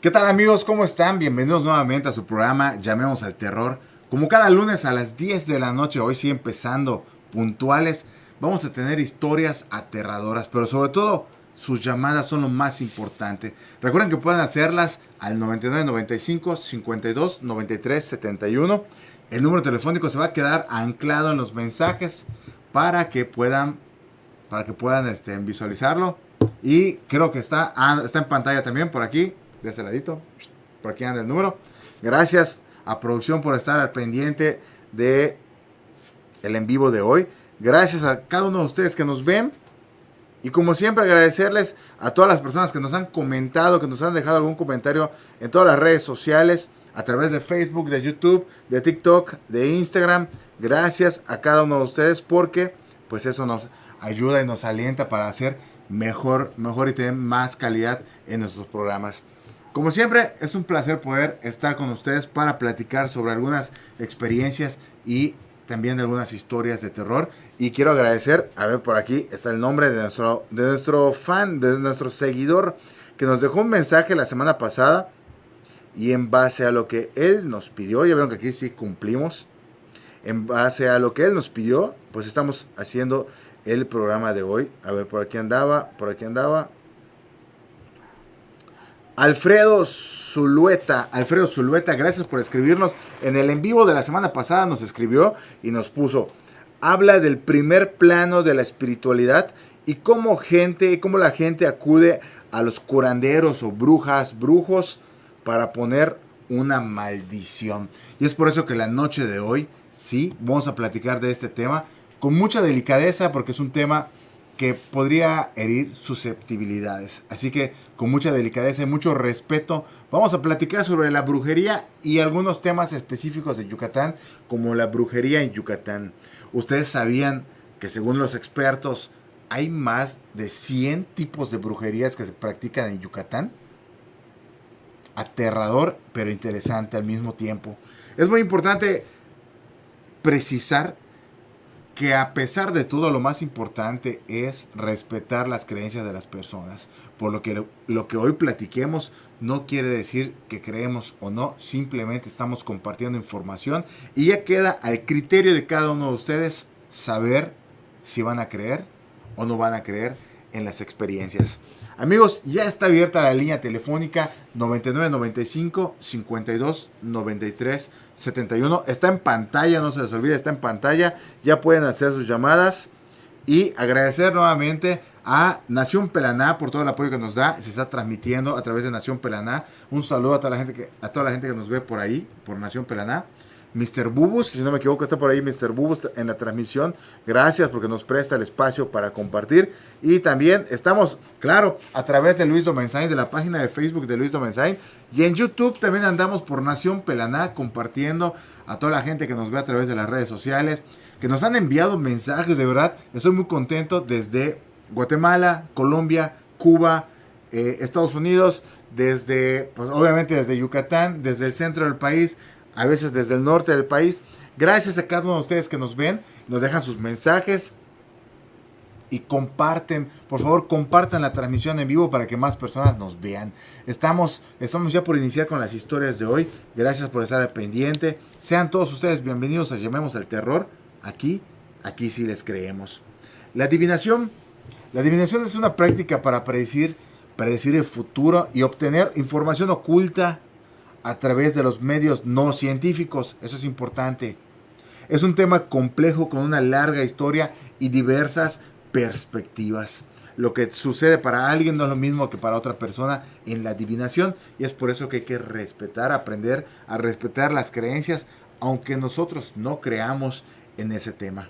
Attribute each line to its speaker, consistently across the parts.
Speaker 1: ¿Qué tal amigos? ¿Cómo están? Bienvenidos nuevamente a su programa Llamemos al Terror. Como cada lunes a las 10 de la noche, hoy sí empezando puntuales, vamos a tener historias aterradoras, pero sobre todo sus llamadas son lo más importante. Recuerden que pueden hacerlas al 99 95 52 93 71. El número telefónico se va a quedar anclado en los mensajes para que puedan visualizarlo. Y creo que está en pantalla también por aquí, de este ladito. Por aquí anda el número. Gracias a producción por estar al pendiente de el en vivo de hoy. Gracias a cada uno de ustedes que nos ven. Y como siempre agradecerles a todas las personas que nos han comentado, que nos han dejado algún comentario en todas las redes sociales, a través de Facebook, de YouTube, de TikTok, de Instagram. Gracias a cada uno de ustedes porque pues eso nos ayuda y nos alienta para hacer mejor y tener más calidad en nuestros programas. Como siempre, es un placer poder estar con ustedes para platicar sobre algunas experiencias y también algunas historias de terror. Y quiero agradecer, a ver, por aquí está el nombre de nuestro fan, de nuestro seguidor, que nos dejó un mensaje la semana pasada. Y en base a lo que él nos pidió, ya vieron que aquí sí cumplimos. En base a lo que él nos pidió, pues estamos haciendo el programa de hoy. A ver, por aquí andaba. Alfredo Zulueta, gracias por escribirnos. En el en vivo de la semana pasada nos escribió y nos puso, habla del primer plano de la espiritualidad y cómo la gente acude a los curanderos o brujos para poner una maldición. Y es por eso que la noche de hoy, sí, vamos a platicar de este tema con mucha delicadeza porque es un tema que podría herir susceptibilidades. Así que con mucha delicadeza y mucho respeto vamos a platicar sobre la brujería y algunos temas específicos de Yucatán, como la brujería en Yucatán. ¿Ustedes sabían que según los expertos hay más de 100 tipos de brujerías que se practican en Yucatán? Aterrador, pero interesante al mismo tiempo. Es muy importante precisar que a pesar de todo lo más importante es respetar las creencias de las personas. Por lo que hoy platiquemos no quiere decir que creemos o no, simplemente estamos compartiendo información y ya queda al criterio de cada uno de ustedes saber si van a creer o no van a creer en las experiencias. Amigos, ya está abierta la línea telefónica 99 95 52 93 71. Está en pantalla, no se les olvide, está en pantalla. Ya pueden hacer sus llamadas. Y agradecer nuevamente a Nación Pelaná por todo el apoyo que nos da. Se está transmitiendo a través de Nación Pelaná. Un saludo a toda la gente que nos ve por ahí, por Nación Pelaná. Mr. Bubus, si no me equivoco, está por ahí Mr. Bubus en la transmisión. Gracias porque nos presta el espacio para compartir. Y también estamos, claro, a través de Luis Domenzain, de la página de Facebook de Luis Domenzain. Y en YouTube también andamos por Nación Pelaná compartiendo a toda la gente que nos ve a través de las redes sociales, que nos han enviado mensajes, de verdad. Estoy muy contento desde Guatemala, Colombia, Cuba, Estados Unidos, desde, pues obviamente desde Yucatán, desde el centro del país, a veces desde el norte del país. Gracias a cada uno de ustedes que nos ven, nos dejan sus mensajes y comparten, por favor compartan la transmisión en vivo para que más personas nos vean. Estamos ya por iniciar con las historias de hoy. Gracias por estar al pendiente. Sean todos ustedes bienvenidos a Llamemos al Terror. Aquí sí les creemos. La adivinación es una práctica para predecir el futuro y obtener información oculta a través de los medios no científicos. Eso es importante. Es un tema complejo con una larga historia y diversas perspectivas. Lo que sucede para alguien no es lo mismo que para otra persona en la adivinación y es por eso que hay que respetar, aprender a respetar las creencias, aunque nosotros no creamos en ese tema.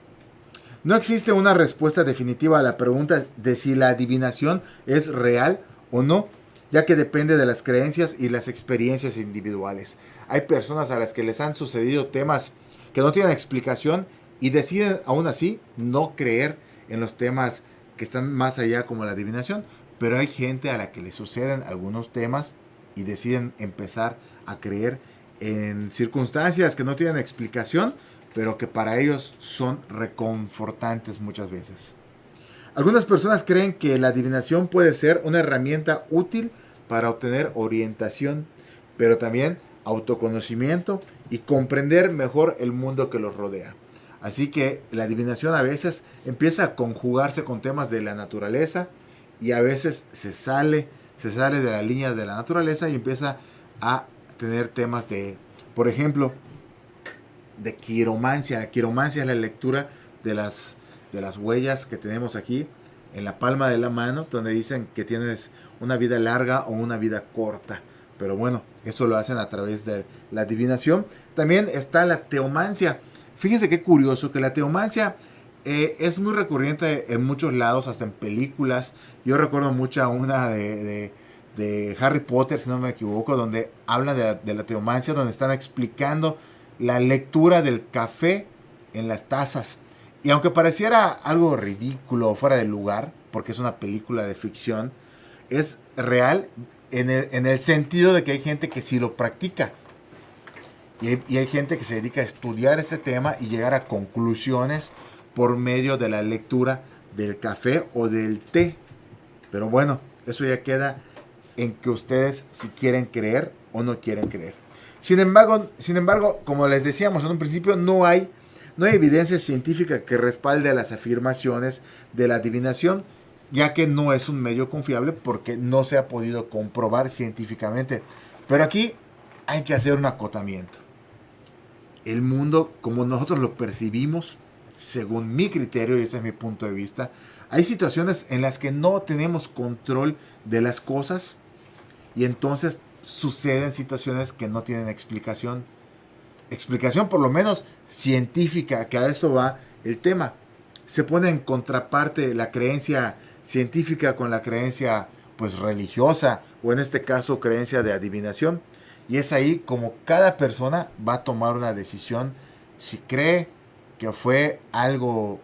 Speaker 1: No existe una respuesta definitiva a la pregunta de si la adivinación es real o no, ya que depende de las creencias y las experiencias individuales. Hay personas a las que les han sucedido temas que no tienen explicación y deciden aún así no creer en los temas que están más allá como la adivinación, pero hay gente a la que le suceden algunos temas y deciden empezar a creer en circunstancias que no tienen explicación, pero que para ellos son reconfortantes muchas veces. Algunas personas creen que la adivinación puede ser una herramienta útil para obtener orientación, pero también autoconocimiento y comprender mejor el mundo que los rodea. Así que la adivinación a veces empieza a conjugarse con temas de la naturaleza y a veces se sale de la línea de la naturaleza y empieza a tener temas de, por ejemplo, de quiromancia. La quiromancia es la lectura de las huellas que tenemos aquí en la palma de la mano, donde dicen que tienes una vida larga o una vida corta. Pero bueno, eso lo hacen a través de la adivinación. También está la teomancia. Fíjense qué curioso que la teomancia es muy recurrente en muchos lados, hasta en películas. Yo recuerdo mucho una de Harry Potter, si no me equivoco, donde hablan de la teomancia, donde están explicando la lectura del café en las tazas. Y aunque pareciera algo ridículo o fuera de lugar, porque es una película de ficción, es real en el sentido de que hay gente que sí lo practica. Y hay gente que se dedica a estudiar este tema y llegar a conclusiones por medio de la lectura del café o del té. Pero bueno, eso ya queda en que ustedes si quieren creer o no quieren creer. Sin embargo, como les decíamos en un principio, no hay evidencia científica que respalde las afirmaciones de la adivinación, ya que no es un medio confiable porque no se ha podido comprobar científicamente. Pero aquí hay que hacer un acotamiento. El mundo, como nosotros lo percibimos, según mi criterio, y ese es mi punto de vista, hay situaciones en las que no tenemos control de las cosas y entonces suceden situaciones que no tienen explicación. Explicación por lo menos científica, que a eso va el tema. Se pone en contraparte la creencia científica con la creencia pues religiosa, o en este caso creencia de adivinación. Y es ahí como cada persona va a tomar una decisión si cree que fue algo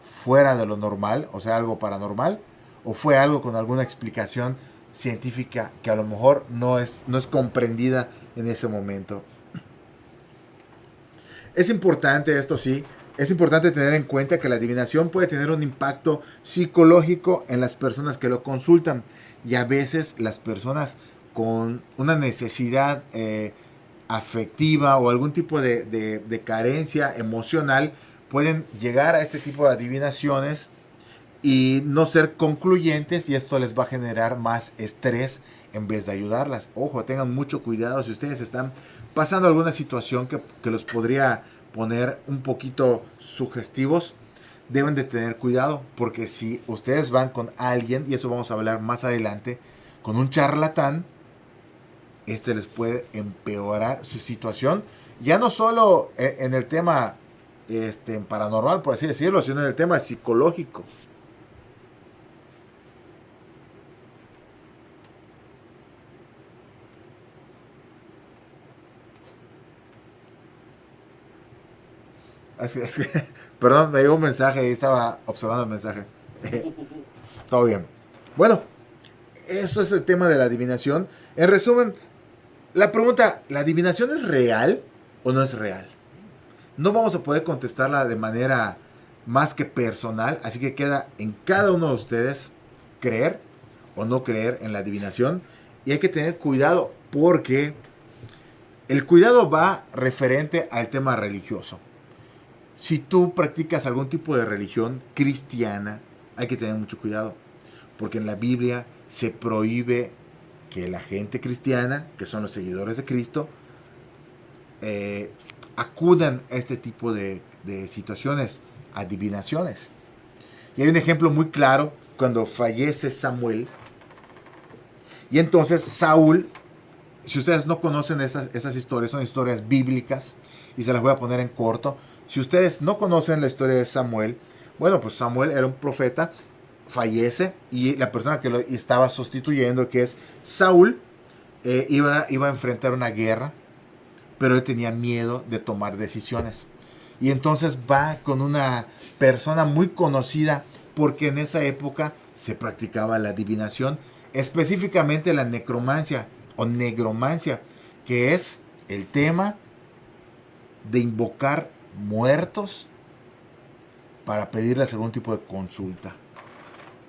Speaker 1: fuera de lo normal, o sea, algo paranormal, o fue algo con alguna explicación científica que a lo mejor no es comprendida en ese momento. Es importante, esto sí, es importante tener en cuenta que la adivinación puede tener un impacto psicológico en las personas que lo consultan, y a veces las personas con una necesidad afectiva o algún tipo de carencia emocional pueden llegar a este tipo de adivinaciones y no ser concluyentes, y esto les va a generar más estrés en vez de ayudarlas. Ojo, tengan mucho cuidado si ustedes están pasando alguna situación que los podría poner un poquito sugestivos. Deben de tener cuidado, porque si ustedes van con alguien, y eso vamos a hablar más adelante, con un charlatán, este les puede empeorar su situación, ya no solo en el tema paranormal, por así decirlo, sino en el tema psicológico. Es que, perdón, me llegó un mensaje y estaba observando el mensaje. Todo bien. Bueno, eso es el tema de la adivinación. En resumen, la pregunta, ¿la adivinación es real o no es real? No vamos a poder contestarla de manera más que personal, así que queda en cada uno de ustedes creer o no creer en la adivinación. Y hay que tener cuidado, porque el cuidado va referente al tema religioso. Si tú practicas algún tipo de religión cristiana, hay que tener mucho cuidado, porque en la Biblia se prohíbe que la gente cristiana, que son los seguidores de Cristo, acudan a este tipo de situaciones, adivinaciones. Y hay un ejemplo muy claro cuando fallece Samuel. Y entonces Saúl, si ustedes no conocen esas historias, son historias bíblicas y se las voy a poner en corto. Si ustedes no conocen la historia de Samuel, bueno, pues Samuel era un profeta, fallece y la persona que lo estaba sustituyendo, que es Saúl, iba a enfrentar una guerra, pero él tenía miedo de tomar decisiones. Y entonces va con una persona muy conocida, porque en esa época se practicaba la adivinación, específicamente la necromancia o negromancia, que es el tema de invocar muertos para pedirles algún tipo de consulta.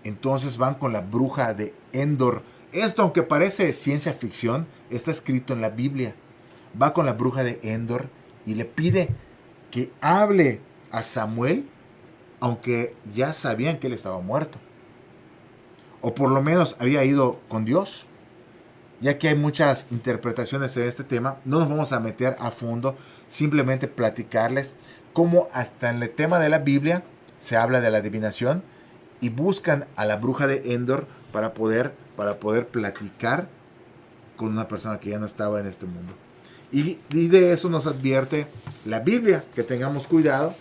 Speaker 1: Entonces van con la bruja de Endor. Esto, aunque parece ciencia ficción, está escrito en la Biblia. Va con la bruja de Endor y le pide que hable a Samuel, aunque ya sabían que él estaba muerto. O por lo menos había ido con Dios. Ya que hay muchas interpretaciones de este tema, no nos vamos a meter a fondo, simplemente platicarles cómo hasta en el tema de la Biblia se habla de la adivinación y buscan a la bruja de Endor para poder platicar con una persona que ya no estaba en este mundo. Y de eso nos advierte la Biblia, que tengamos cuidado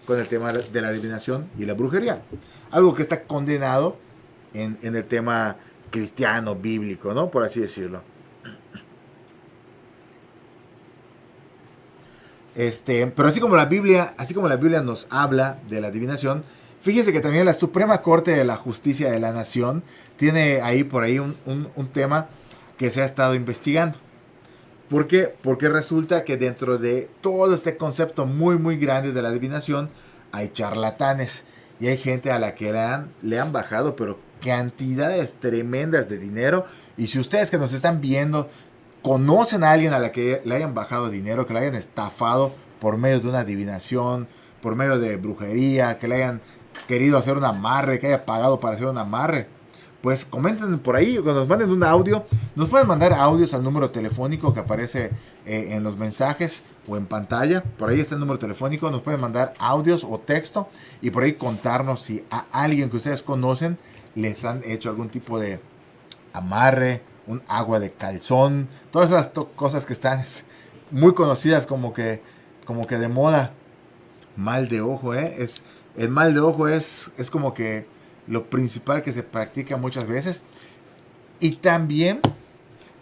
Speaker 1: con el tema de la adivinación y la brujería. Algo que está condenado en el tema cristiano, bíblico, ¿no? Por así decirlo. Pero así como la Biblia nos habla de la adivinación, fíjese que también la Suprema Corte de la Justicia de la Nación tiene ahí por ahí un tema que se ha estado investigando. ¿Por qué? Porque resulta que dentro de todo este concepto muy muy grande de la adivinación hay charlatanes y hay gente a la que le han bajado pero cantidades tremendas de dinero. Y si ustedes que nos están viendo conocen a alguien a la que le hayan bajado dinero, que le hayan estafado por medio de una adivinación, por medio de brujería, que le hayan querido hacer un amarre, que haya pagado para hacer un amarre, pues comenten por ahí, cuando nos manden un audio, nos pueden mandar audios al número telefónico que aparece en los mensajes o en pantalla. Por ahí está el número telefónico, nos pueden mandar audios o texto y por ahí contarnos si a alguien que ustedes conocen les han hecho algún tipo de amarre, un agua de calzón, todas esas cosas que están muy conocidas como que de moda. Mal de ojo, el mal de ojo es como que lo principal que se practica muchas veces. Y también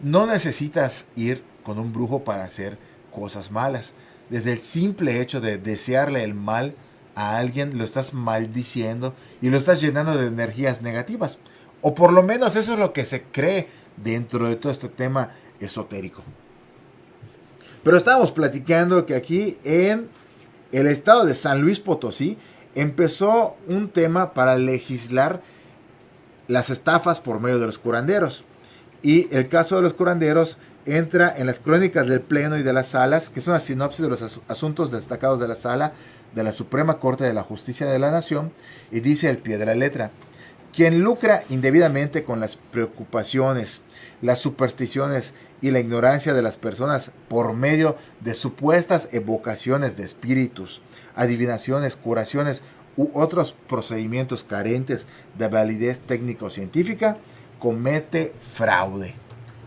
Speaker 1: no necesitas ir con un brujo para hacer cosas malas. Desde el simple hecho de desearle el mal a alguien, lo estás maldiciendo y lo estás llenando de energías negativas. O por lo menos eso es lo que se cree dentro de todo este tema esotérico. Pero estábamos platicando que aquí en el estado de San Luis Potosí empezó un tema para legislar las estafas por medio de los curanderos. Y el caso de los curanderos entra en las crónicas del Pleno y de las Salas, que son la sinopsis de los asuntos destacados de la Sala de la Suprema Corte de la Justicia de la Nación, y dice al pie de la letra: quien lucra indebidamente con las preocupaciones, las supersticiones y la ignorancia de las personas por medio de supuestas evocaciones de espíritus, adivinaciones, curaciones u otros procedimientos carentes de validez técnico-científica, comete fraude.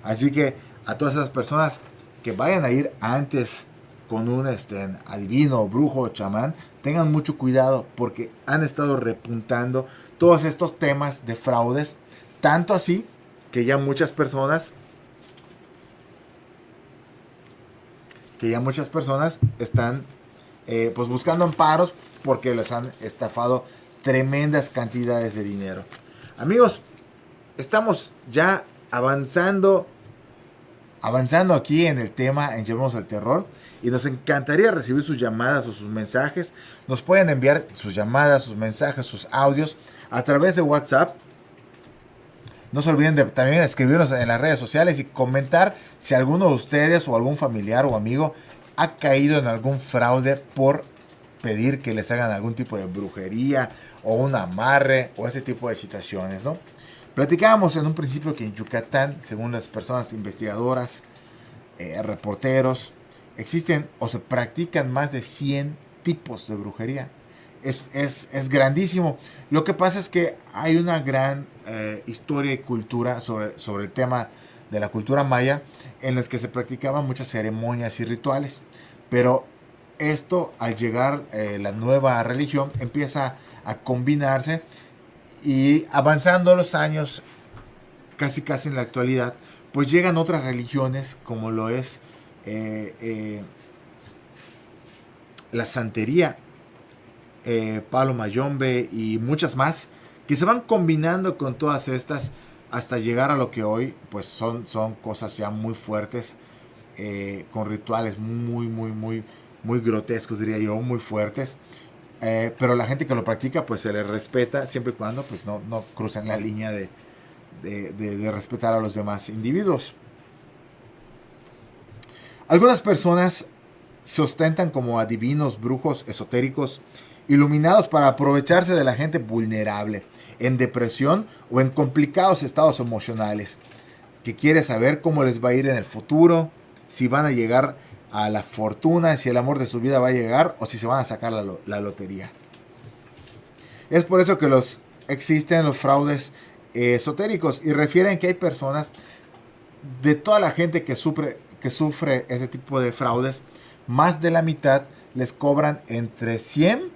Speaker 1: Así que a todas esas personas que vayan a ir antes con un adivino, brujo o chamán, tengan mucho cuidado porque han estado repuntando todos estos temas de fraudes, tanto así que ya muchas personas están pues buscando amparos porque les han estafado tremendas cantidades de dinero. Amigos, estamos ya avanzando aquí en el tema en Llevemos al Terror y nos encantaría recibir sus llamadas o sus mensajes. Nos pueden enviar sus llamadas, sus mensajes, sus audios a través de WhatsApp. No se olviden de también escribirnos en las redes sociales y comentar si alguno de ustedes o algún familiar o amigo ha caído en algún fraude por pedir que les hagan algún tipo de brujería o un amarre o ese tipo de situaciones, ¿no? Platicábamos en un principio que en Yucatán, según las personas investigadoras, reporteros, existen o se practican más de 100 tipos de brujería. Es grandísimo. Lo que pasa es que hay una gran historia y cultura sobre el tema de la cultura maya en las que se practicaban muchas ceremonias y rituales. Pero esto, al llegar la nueva religión, empieza a combinarse y avanzando los años, casi en la actualidad, pues llegan otras religiones como lo es la santería, Palo Mayombe y muchas más, que se van combinando con todas estas hasta llegar a lo que hoy pues son cosas ya muy fuertes, con rituales muy grotescos, diría yo, muy fuertes. Pero la gente que lo practica pues se le respeta siempre y cuando pues no crucen la línea de respetar a los demás individuos. Algunas personas se ostentan como adivinos, brujos, esotéricos, iluminados para aprovecharse de la gente vulnerable, en depresión o en complicados estados emocionales, que quiere saber cómo les va a ir en el futuro, si van a llegar a la fortuna, si el amor de su vida va a llegar o si se van a sacar la lotería. Es por eso que existen los fraudes esotéricos, y refieren que hay personas, de toda la gente que sufre ese tipo de fraudes, más de la mitad les cobran entre 100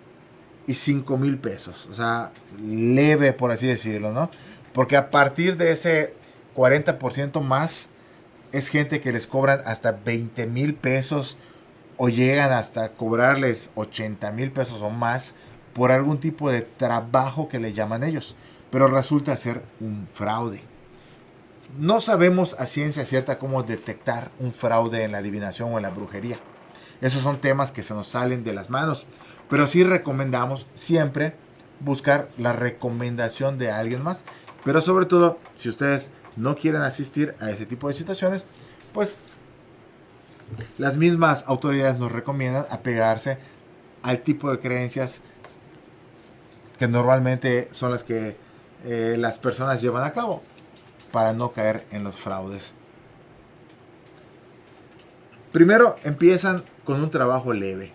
Speaker 1: y 5,000 pesos. O sea, leve, por así decirlo, ¿no? Porque a partir de ese 40% más, es gente que les cobran hasta 20,000 pesos o llegan hasta cobrarles 80,000 pesos o más por algún tipo de trabajo que le llaman ellos. Pero resulta ser un fraude. No sabemos a ciencia cierta cómo detectar un fraude en la adivinación o en la brujería. Esos son temas que se nos salen de las manos. Pero sí recomendamos siempre buscar la recomendación de alguien más. Pero sobre todo, si ustedes no quieren asistir a ese tipo de situaciones, pues las mismas autoridades nos recomiendan apegarse al tipo de creencias que normalmente son las que las personas llevan a cabo para no caer en los fraudes. Primero empiezan con un trabajo leve.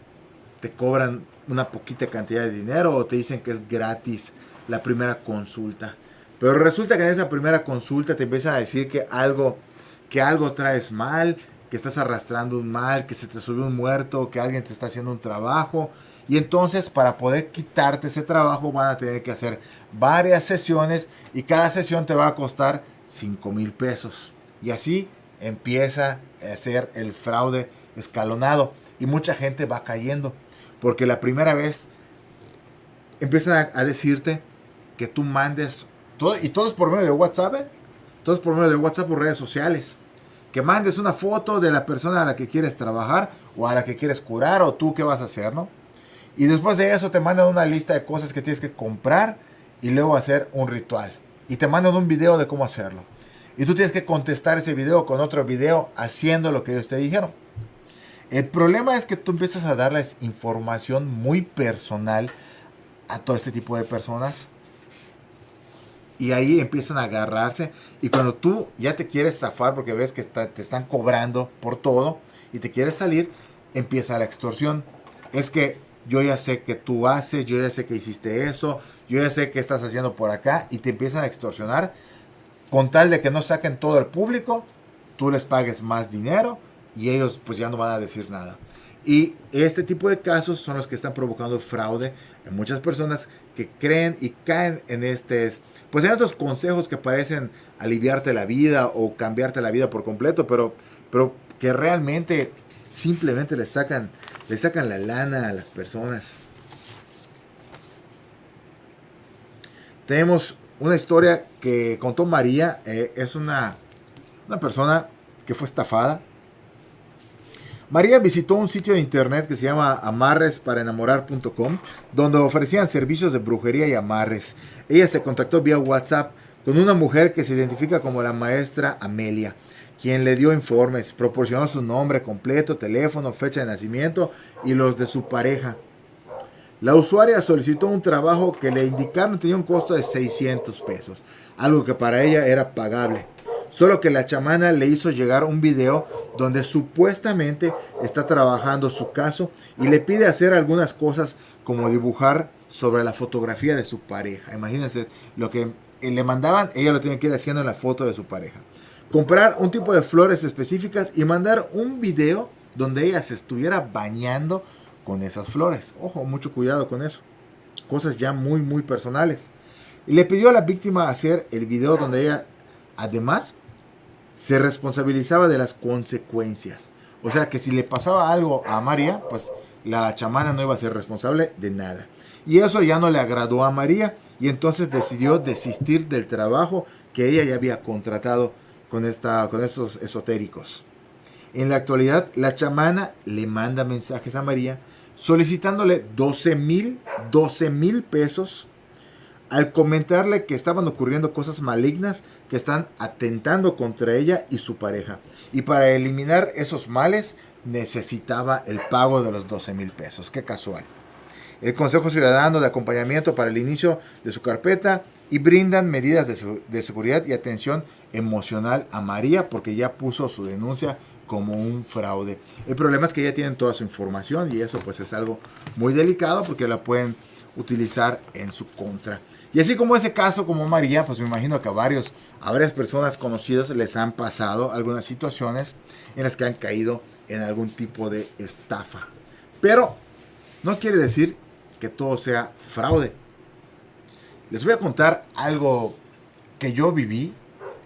Speaker 1: Te cobran una poquita cantidad de dinero o te dicen que es gratis la primera consulta. Pero resulta que en esa primera consulta te empiezan a decir que algo traes mal, que estás arrastrando un mal, que se te subió un muerto, que alguien te está haciendo un trabajo. Y entonces, para poder quitarte ese trabajo, van a tener que hacer varias sesiones y cada sesión te va a costar 5,000 pesos. Y así empieza a ser el fraude escalonado y mucha gente va cayendo. Porque la primera vez empiezan a decirte que tú mandes todo, y todo es por medio de WhatsApp, todo es por medio de WhatsApp o redes sociales. Que mandes una foto de la persona a la que quieres trabajar o a la que quieres curar o tú qué vas a hacer, ¿no? Y después de eso te mandan una lista de cosas que tienes que comprar y luego hacer un ritual. Y te mandan un video de cómo hacerlo. Y tú tienes que contestar ese video con otro video haciendo lo que ellos te dijeron. El problema es que tú empiezas a darles información muy personal a todo este tipo de personas. Y ahí empiezan a agarrarse. Y cuando tú ya te quieres zafar porque ves que te están cobrando por todo y te quieres salir, empieza la extorsión. Es que yo ya sé que tú haces, yo ya sé que hiciste eso, yo ya sé que estás haciendo por acá, y te empiezan a extorsionar con tal de que no saquen todo el público, tú les pagues más dinero y ellos pues ya no van a decir nada. Y este tipo de casos son los que están provocando fraude en muchas personas que creen y caen en pues en estos consejos que parecen aliviarte la vida o cambiarte la vida por completo, pero que realmente simplemente le sacan la lana a las personas. Tenemos una historia que contó María. Es una persona que fue estafada. María visitó un sitio de internet que se llama amarresparaenamorar.com, donde ofrecían servicios de brujería y amarres. Ella se contactó vía WhatsApp con una mujer que se identifica como la maestra Amelia, quien le dio informes, proporcionó su nombre completo, teléfono, fecha de nacimiento y los de su pareja. La usuaria solicitó un trabajo que le indicaron tenía un costo de 600 pesos, algo que para ella era pagable. Solo que la chamana le hizo llegar un video donde supuestamente está trabajando su caso y le pide hacer algunas cosas como dibujar sobre la fotografía de su pareja. Imagínense, lo que le mandaban, ella lo tiene que ir haciendo en la foto de su pareja. Comprar un tipo de flores específicas y mandar un video donde ella se estuviera bañando con esas flores. Ojo, mucho cuidado con eso. Cosas ya muy, muy personales. Y le pidió a la víctima hacer el video donde ella, además, se responsabilizaba de las consecuencias. O sea, que si le pasaba algo a María, pues la chamana no iba a ser responsable de nada. Y eso ya no le agradó a María y entonces decidió desistir del trabajo que ella ya había contratado con estos esotéricos. En la actualidad, la chamana le manda mensajes a María solicitándole 12,000 pesos al comentarle que estaban ocurriendo cosas malignas que están atentando contra ella y su pareja. Y para eliminar esos males necesitaba el pago de los 12,000 pesos. Qué casual. El Consejo Ciudadano de Acompañamiento para el inicio de su carpeta y brindan medidas de seguridad y atención emocional a María porque ya puso su denuncia como un fraude. El problema es que ya tienen toda su información y eso pues es algo muy delicado porque la pueden utilizar en su contra. Y así como ese caso, como María, pues me imagino que a varias personas conocidas les han pasado algunas situaciones en las que han caído en algún tipo de estafa. Pero no quiere decir que todo sea fraude. Les voy a contar algo que yo viví.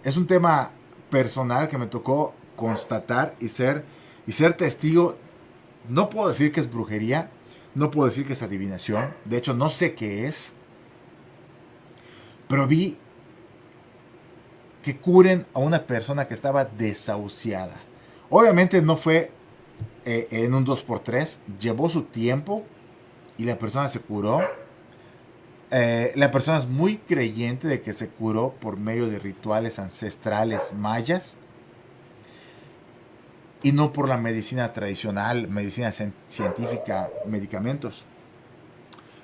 Speaker 1: Es un tema personal que me tocó constatar y ser testigo. No puedo decir que es brujería, no puedo decir que es adivinación, de hecho no sé qué es, pero vi que curen a una persona que estaba desahuciada. Obviamente no fue en un 2x3, llevó su tiempo y la persona se curó. La persona es muy creyente de que se curó por medio de rituales ancestrales mayas y no por la medicina tradicional, medicina científica, medicamentos.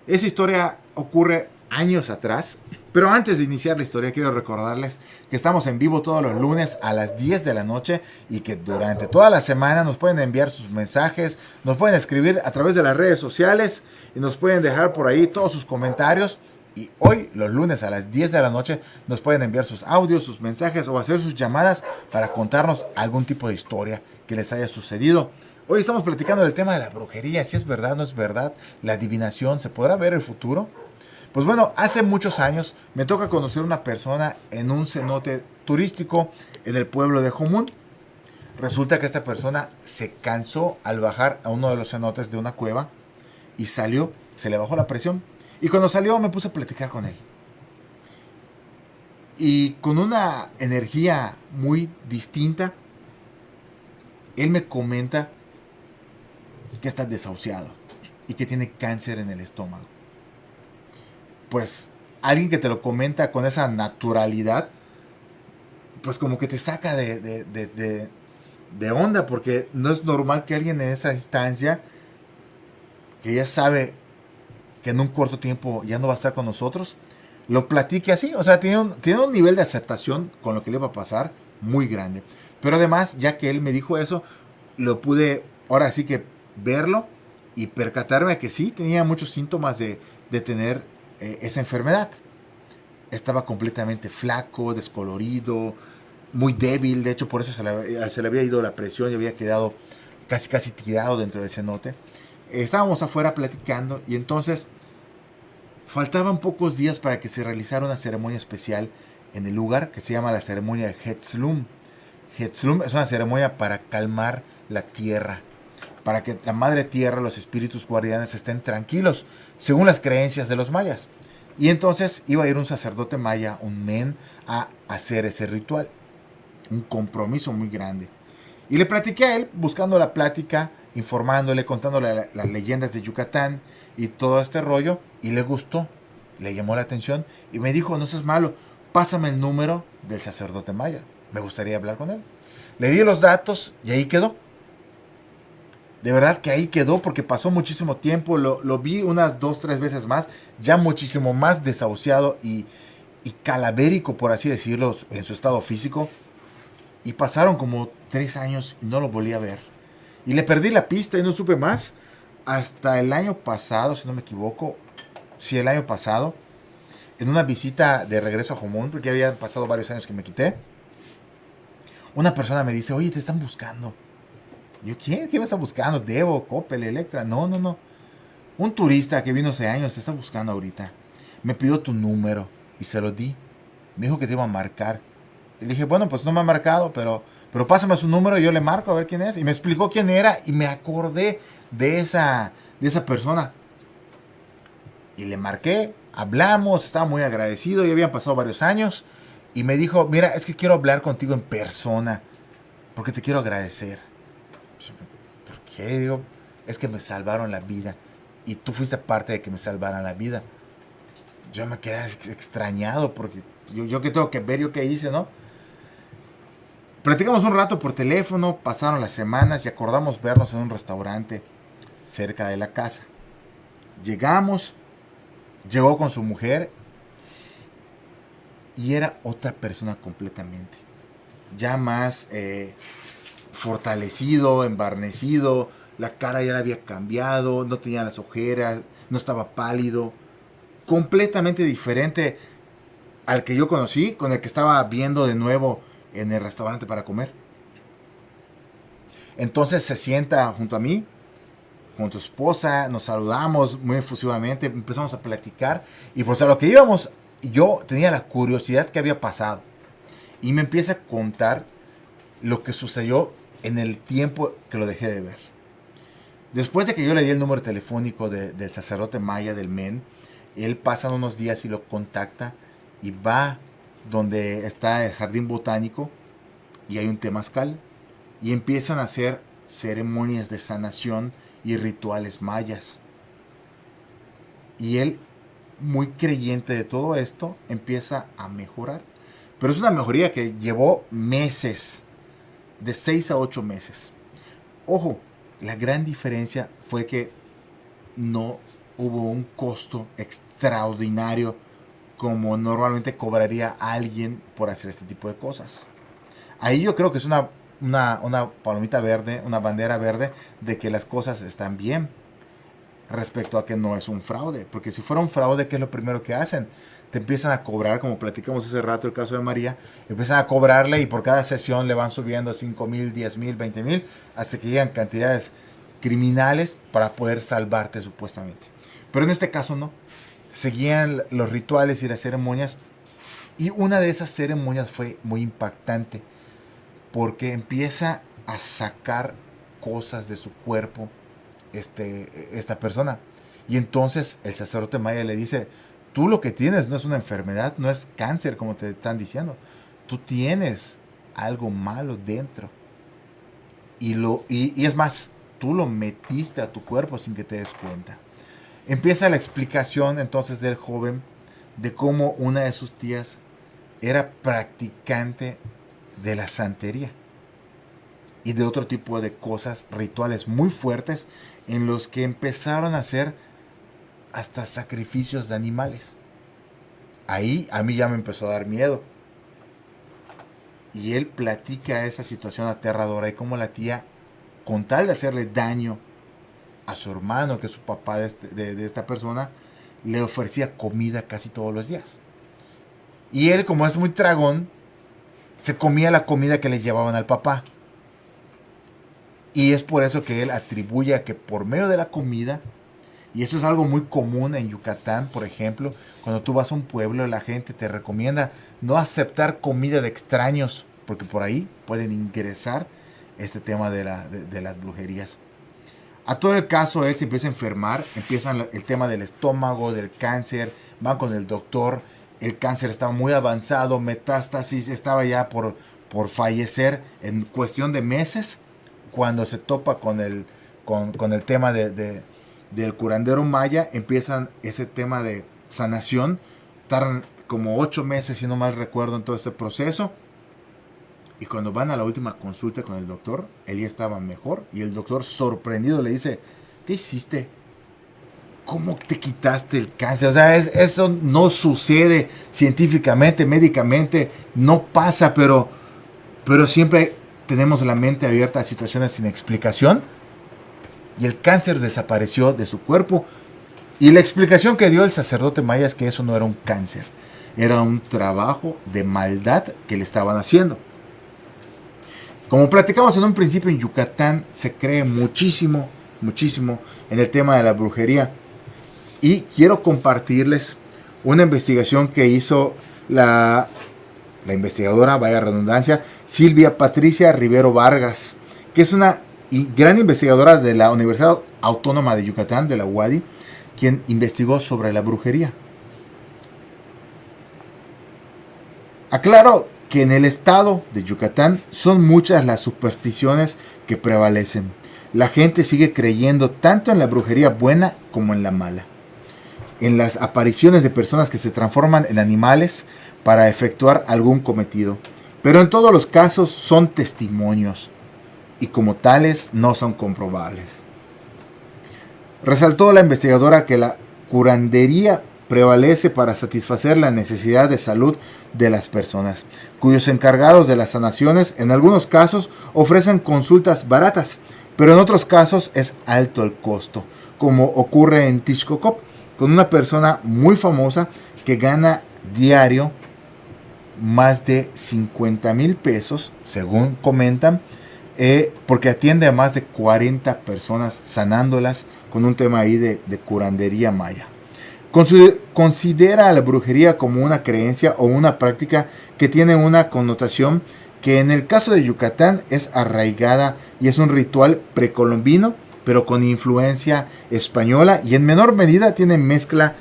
Speaker 1: Esa historia ocurre años atrás, pero antes de iniciar la historia quiero recordarles que estamos en vivo todos los lunes a las 10 de la noche y que durante toda la semana nos pueden enviar sus mensajes, nos pueden escribir a través de las redes sociales y nos pueden dejar por ahí todos sus comentarios. Y hoy, los lunes a las 10 de la noche, nos pueden enviar sus audios, sus mensajes o hacer sus llamadas para contarnos algún tipo de historia que les haya sucedido. Hoy estamos platicando del tema de la brujería, si es verdad o no es verdad, la adivinación, ¿se podrá ver el futuro? Pues bueno, hace muchos años me toca conocer una persona en un cenote turístico en el pueblo de Jomún. Resulta que esta persona se cansó al bajar a uno de los cenotes de una cueva y salió, se le bajó la presión. Y cuando salió me puse a platicar con él. Y con una energía muy distinta, él me comenta que está desahuciado y que tiene cáncer en el estómago. Pues alguien que te lo comenta con esa naturalidad, pues como que te saca de onda, porque no es normal que alguien en esa instancia, que ya sabe que en un corto tiempo ya no va a estar con nosotros, lo platique así. O sea, tiene un nivel de aceptación con lo que le va a pasar muy grande. Pero además, ya que él me dijo eso, lo pude ahora sí que verlo y percatarme que sí tenía muchos síntomas de tener esa enfermedad. Estaba completamente flaco, descolorido, muy débil. De hecho, por eso se le había ido la presión y había quedado casi tirado dentro del cenote. Estábamos afuera platicando y entonces faltaban pocos días para que se realizara una ceremonia especial en el lugar que se llama la ceremonia de Hetzlum. Hetzlum es una ceremonia para calmar la tierra, para que la madre tierra, los espíritus guardianes estén tranquilos, según las creencias de los mayas. Y entonces iba a ir un sacerdote maya, un men, a hacer ese ritual. Un compromiso muy grande. Y le platiqué a él, buscando la plática, informándole, contándole las leyendas de Yucatán y todo este rollo, y le gustó, le llamó la atención y me dijo, no seas malo, pásame el número del sacerdote maya, me gustaría hablar con él. Le di los datos y ahí quedó. De verdad que ahí quedó porque pasó muchísimo tiempo, lo vi unas 2-3 veces más, ya muchísimo más desahuciado y calavérico, por así decirlo, en su estado físico. Y pasaron como 3 años y no lo volví a ver. Y le perdí la pista y no supe más. Hasta el año pasado, si no me equivoco. Sí, el año pasado. En una visita de regreso a Jomún, porque ya habían pasado varios años que me quité. Una persona me dice, oye, te están buscando. Yo, ¿quién? ¿Quién me está buscando? ¿Debo? ¿Coppel? ¿Electra? No. Un turista que vino hace años te está buscando ahorita. Me pidió tu número y se lo di. Me dijo que te iba a marcar. Y le dije, bueno, pues no me ha marcado, pero pásame su número y yo le marco a ver quién es. Y me explicó quién era y me acordé de esa persona. Y le marqué, hablamos, estaba muy agradecido, ya habían pasado varios años. Y me dijo, mira, es que quiero hablar contigo en persona, porque te quiero agradecer. ¿Por qué? Digo, es que me salvaron la vida. Y tú fuiste parte de que me salvaran la vida. Yo me quedé extrañado porque yo qué tengo que ver, yo qué hice, ¿no? Platicamos un rato por teléfono, pasaron las semanas y acordamos vernos en un restaurante cerca de la casa. Llegamos, llegó con su mujer y era otra persona completamente. Ya más fortalecido, embarnecido, la cara ya le había cambiado, no tenía las ojeras, no estaba pálido, completamente diferente al que yo conocí, con el que estaba viendo de nuevo en el restaurante para comer. Entonces se sienta junto a mí, junto a su esposa, nos saludamos muy efusivamente, empezamos a platicar y pues a lo que íbamos, yo tenía la curiosidad que había pasado y me empieza a contar lo que sucedió en el tiempo que lo dejé de ver. Después de que yo le di el número telefónico del sacerdote maya del MEN, él pasa unos días y lo contacta y va donde está el jardín botánico y hay un temazcal y empiezan a hacer ceremonias de sanación y rituales mayas. Y él, muy creyente de todo esto, empieza a mejorar. Pero es una mejoría que llevó meses, de 6 a 8 meses. Ojo, la gran diferencia fue que no hubo un costo extraordinario como normalmente cobraría alguien por hacer este tipo de cosas. Ahí yo creo que es una palomita verde, una bandera verde de que las cosas están bien respecto a que no es un fraude. Porque si fuera un fraude, ¿qué es lo primero que hacen? Te empiezan a cobrar, como platicamos hace rato el caso de María, empiezan a cobrarle y por cada sesión le van subiendo 5,000, 10,000, 20,000, hasta que llegan cantidades criminales para poder salvarte supuestamente. Pero en este caso no. Seguían los rituales y las ceremonias y una de esas ceremonias fue muy impactante porque empieza a sacar cosas de su cuerpo esta persona. Y entonces el sacerdote maya le dice, tú lo que tienes no es una enfermedad, no es cáncer como te están diciendo. Tú tienes algo malo dentro. Y es más, tú lo metiste a tu cuerpo sin que te des cuenta. Empieza la explicación entonces del joven de cómo una de sus tías era practicante de la santería y de otro tipo de cosas, rituales muy fuertes en los que empezaron a hacer hasta sacrificios de animales. Ahí a mí ya me empezó a dar miedo. Y él platica esa situación aterradora y cómo la tía, con tal de hacerle daño a su hermano, que es su papá de esta persona, le ofrecía comida casi todos los días. Y él, como es muy tragón, se comía la comida que le llevaban al papá. Y es por eso que él atribuye a que por medio de la comida, y eso es algo muy común en Yucatán, por ejemplo, cuando tú vas a un pueblo, la gente te recomienda no aceptar comida de extraños, porque por ahí pueden ingresar este tema de las brujerías. A todo el caso, él se empieza a enfermar, empieza el tema del estómago, del cáncer, van con el doctor, el cáncer estaba muy avanzado, metástasis, estaba ya por fallecer en cuestión de meses, cuando se topa con el tema del curandero maya, empiezan ese tema de sanación, tardan como 8 meses, si no mal recuerdo, en todo este proceso. Y cuando van a la última consulta con el doctor, él ya estaba mejor. Y el doctor, sorprendido, le dice, ¿qué hiciste? ¿Cómo te quitaste el cáncer? O sea, eso no sucede científicamente, médicamente, no pasa, pero siempre tenemos la mente abierta a situaciones sin explicación. Y el cáncer desapareció de su cuerpo. Y la explicación que dio el sacerdote maya es que eso no era un cáncer. Era un trabajo de maldad que le estaban haciendo. Como platicamos en un principio, en Yucatán se cree muchísimo, muchísimo en el tema de la brujería. Y quiero compartirles una investigación que hizo la investigadora, vaya redundancia, Silvia Patricia Rivero Vargas, que es una gran investigadora de la Universidad Autónoma de Yucatán, de la UADY, quien investigó sobre la brujería. Aclaro que en el estado de Yucatán son muchas las supersticiones que prevalecen. La gente sigue creyendo tanto en la brujería buena como en la mala. en las apariciones de personas que se transforman en animales para efectuar algún cometido. Pero en todos los casos son testimonios y como tales no son comprobables. Resaltó la investigadora que la curandería prevalece para satisfacer la necesidad de salud de las personas, cuyos encargados de las sanaciones en algunos casos ofrecen consultas baratas, pero en otros casos es alto el costo, como ocurre en Tixkokob, con una persona muy famosa que gana diario más de 50,000 pesos, según comentan, porque atiende a más de 40 personas sanándolas con un tema ahí de curandería maya. Considera a la brujería como una creencia o una práctica que tiene una connotación que en el caso de Yucatán es arraigada y es un ritual precolombino, pero con influencia española y en menor medida tiene mezcla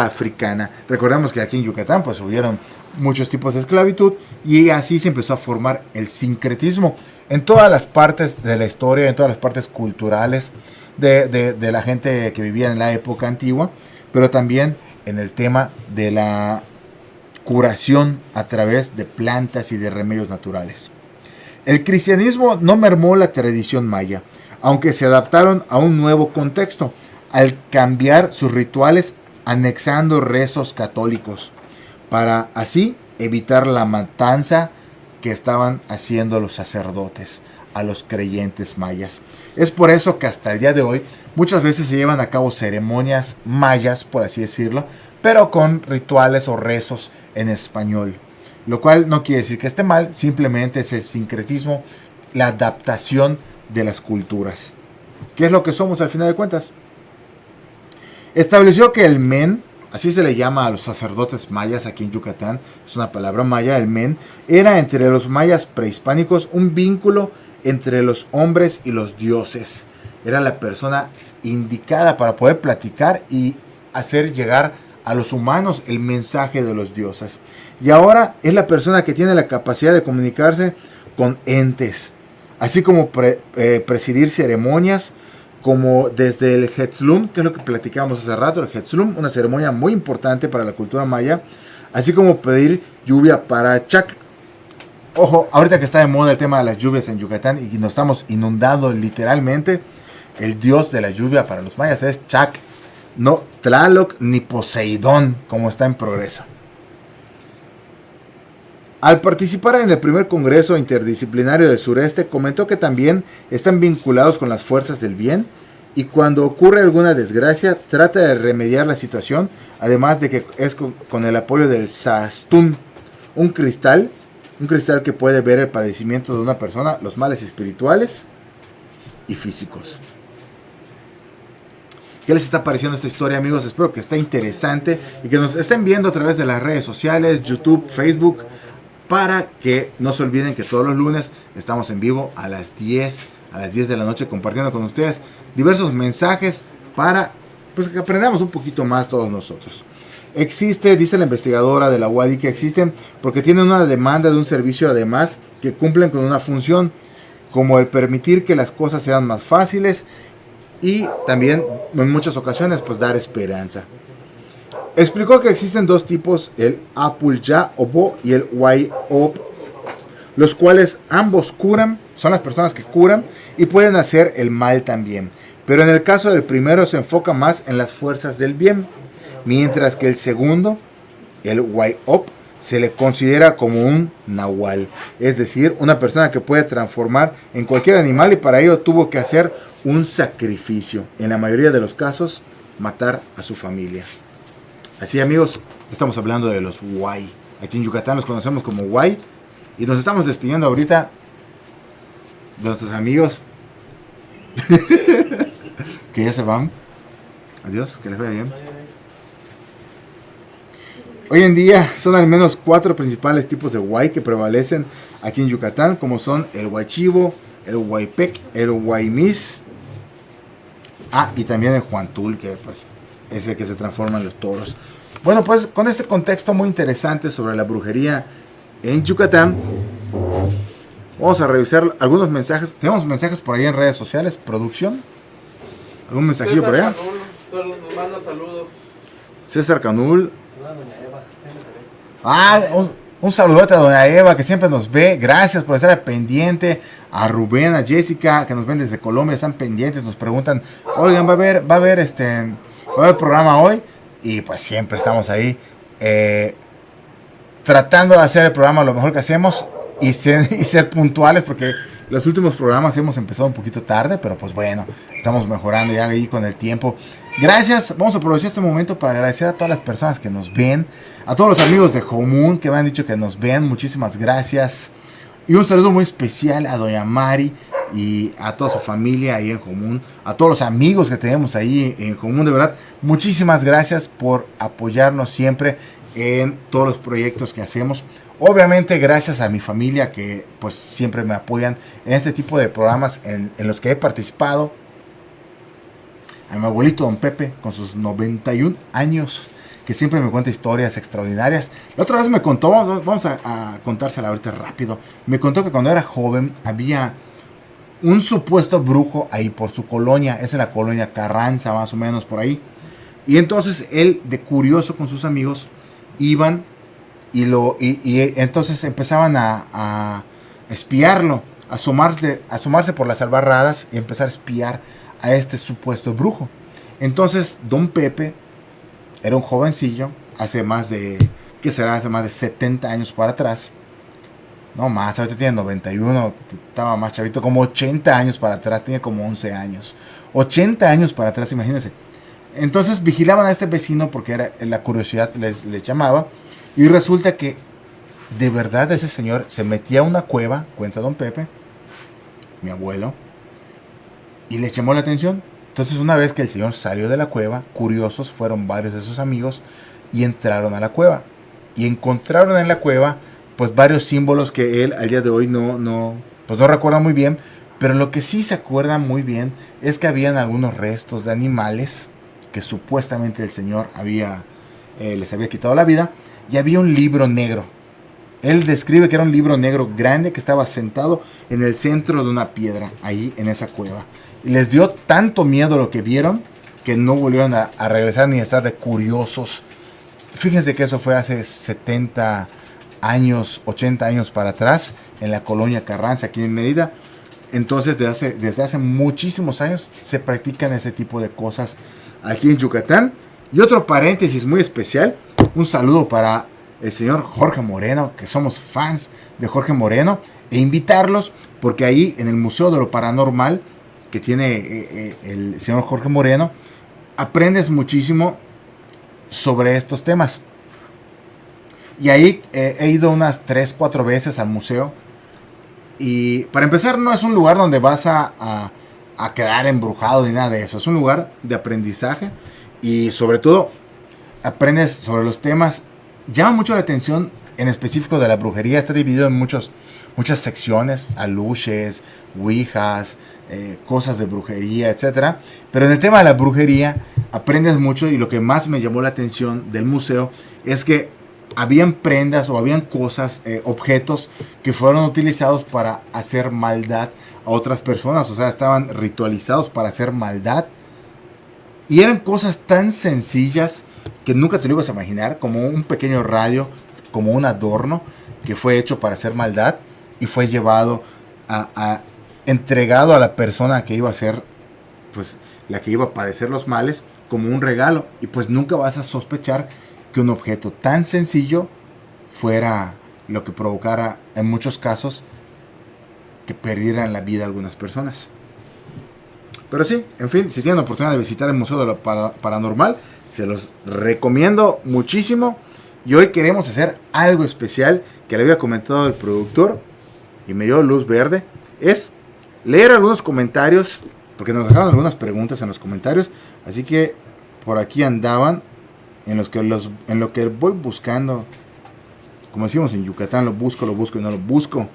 Speaker 1: africana. Recordemos que aquí en Yucatán pues hubieron muchos tipos de esclavitud y así se empezó a formar el sincretismo en todas las partes de la historia, en todas las partes culturales de la gente que vivía en la época antigua, pero también en el tema de la curación a través de plantas y de remedios naturales. El cristianismo no mermó la tradición maya, aunque se adaptaron a un nuevo contexto, al cambiar sus rituales anexando rezos católicos, para así evitar la matanza que estaban haciendo los sacerdotes a los creyentes mayas. Es por eso que hasta el día de hoy muchas veces se llevan a cabo ceremonias mayas, por así decirlo, pero con rituales o rezos en español, lo cual no quiere decir que esté mal, simplemente es el sincretismo, la adaptación de las culturas. ¿Qué es lo que somos al final de cuentas? Estableció que el men, así se le llama a los sacerdotes mayas aquí en Yucatán, es una palabra maya, el men, era entre los mayas prehispánicos un vínculo entre los hombres y los dioses. Era la persona indicada para poder platicar y hacer llegar a los humanos el mensaje de los dioses. Y ahora es la persona que tiene la capacidad de comunicarse con entes, así como presidir ceremonias, como desde el Hetzlum, que es lo que platicamos hace rato, el Hetzlum, una ceremonia muy importante para la cultura maya, así como pedir lluvia para Chac. Ojo, ahorita que está de moda el tema de las lluvias en Yucatán y nos estamos inundando literalmente, el dios de la lluvia para los mayas es Chac, no Tlaloc ni Poseidón, como está en progreso. Al participar en el primer Congreso Interdisciplinario del Sureste, comentó que también están vinculados con las fuerzas del bien y cuando ocurre alguna desgracia trata de remediar la situación, además de que es con el apoyo del Sastún, un cristal que puede ver el padecimiento de una persona, los males espirituales y físicos. ¿Qué les está pareciendo esta historia, amigos? Espero que esté interesante y que nos estén viendo a través de las redes sociales, YouTube, Facebook, para que no se olviden que todos los lunes estamos en vivo a las 10 de la noche compartiendo con ustedes diversos mensajes para pues, que aprendamos un poquito más todos nosotros. Existe, dice la investigadora de la UADY, que existen porque tienen una demanda de un servicio además que cumplen con una función como el permitir que las cosas sean más fáciles y también en muchas ocasiones pues dar esperanza. Explicó que existen dos tipos, el Apulya Obo y el Wai-Ob, los cuales ambos curan, son las personas que curan y pueden hacer el mal también. Pero en el caso del primero se enfoca más en las fuerzas del bien, mientras que el segundo, el Wai-Ob, se le considera como un nahual, es decir, una persona que puede transformar en cualquier animal y para ello tuvo que hacer un sacrificio, en la mayoría de los casos, matar a su familia. Así, amigos, estamos hablando de los Wai. Aquí en Yucatán los conocemos como Wai. Y nos estamos despidiendo ahorita de nuestros amigos que ya se van. Adiós, que les vaya bien. Hoy en día son al menos 4 principales tipos de Wai que prevalecen aquí en Yucatán, como son el Huachivo, el Huaypec, el Huaymis. Y también el Huantul, que pues es el que se transforma en los toros. Bueno, pues con este contexto muy interesante sobre la brujería en Yucatán, vamos a revisar algunos mensajes. Tenemos mensajes por ahí en redes sociales, producción. ¿Algún mensajillo por allá?
Speaker 2: Nos manda saludos.
Speaker 1: César Canul. Un saludote a doña Eva, que siempre nos ve. Gracias por estar al pendiente. A Rubén, a Jessica, que nos ven desde Colombia, están pendientes, nos preguntan, oigan, va a haber programa hoy. Y pues siempre estamos ahí tratando de hacer el programa lo mejor que hacemos y ser puntuales, porque los últimos programas hemos empezado un poquito tarde, pero pues bueno, estamos mejorando ya ahí con el tiempo. Gracias, vamos a aprovechar este momento para agradecer a todas las personas que nos ven, a todos los amigos de Común que me han dicho que nos ven, muchísimas gracias. Y un saludo muy especial a doña Mari y a toda su familia ahí en Común, a todos los amigos que tenemos ahí en Común, de verdad, muchísimas gracias por apoyarnos siempre en todos los proyectos que hacemos. Obviamente gracias a mi familia que pues siempre me apoyan en este tipo de programas en los que he participado. A mi abuelito don Pepe con sus 91 años, que siempre me cuenta historias extraordinarias. La otra vez me contó, vamos a contársela ahorita rápido, me contó que cuando era joven había un supuesto brujo ahí por su colonia, es en la colonia Carranza más o menos por ahí. Y entonces él, de curioso con sus amigos, iban y entonces empezaban a espiarlo, asomarse por las albarradas y empezar a espiar a este supuesto brujo. Entonces don Pepe era un jovencillo, hace más de 70 años para atrás. No más, ahorita tiene 91, estaba más chavito, como 80 años para atrás, tenía como 11 años. 80 años para atrás, imagínense. Entonces vigilaban a este vecino porque era la curiosidad les llamaba. Y resulta que de verdad ese señor se metía a una cueva, cuenta don Pepe, mi abuelo, y le llamó la atención. Entonces una vez que el señor salió de la cueva, curiosos fueron varios de sus amigos y entraron a la cueva. Y encontraron en la cueva pues varios símbolos que él al día de hoy no recuerda muy bien. Pero lo que sí se acuerda muy bien es que habían algunos restos de animales que supuestamente el señor les había quitado la vida. Y había un libro negro. Él describe que era un libro negro grande que estaba sentado en el centro de una piedra, ahí en esa cueva. Y les dio tanto miedo lo que vieron que no volvieron a regresar ni a estar de curiosos. Fíjense que eso fue hace 70 años, 80 años para atrás, en la colonia Carranza, aquí en Mérida. Entonces, desde hace muchísimos años se practican ese tipo de cosas aquí en Yucatán. Y otro paréntesis muy especial, un saludo para el señor Jorge Moreno, que somos fans de Jorge Moreno, e invitarlos porque ahí en el Museo de lo Paranormal que tiene el señor Jorge Moreno, aprendes muchísimo sobre estos temas. Y ahí he ido unas 3-4 veces al museo. Y para empezar, no es un lugar donde vas a quedar embrujado ni nada de eso. Es un lugar de aprendizaje y sobre todo aprendes sobre los temas. Llama mucho la atención en específico de la brujería. Está dividido en muchas secciones, aluches, ouijas, cosas de brujería, etc. Pero en el tema de la brujería aprendes mucho, y lo que más me llamó la atención del museo es que habían prendas o habían cosas, objetos que fueron utilizados para hacer maldad a otras personas. O sea, estaban ritualizados para hacer maldad. Y eran cosas tan sencillas que nunca te lo ibas a imaginar, como un pequeño radio, como un adorno que fue hecho para hacer maldad y fue llevado entregado a la persona que iba a ser, pues, la que iba a padecer los males, como un regalo. Y pues nunca vas a sospechar que un objeto tan sencillo fuera lo que provocara en muchos casos que perdieran la vida algunas personas. Pero sí, en fin, si tienen la oportunidad de visitar el Museo de lo Paranormal, se los recomiendo muchísimo. Y hoy queremos hacer algo especial que le había comentado el productor y me dio luz verde. Es leer algunos comentarios, porque nos dejaron algunas preguntas en los comentarios. Así que por aquí andaban, en lo que voy buscando. Como decimos en Yucatán, lo busco y no lo busco.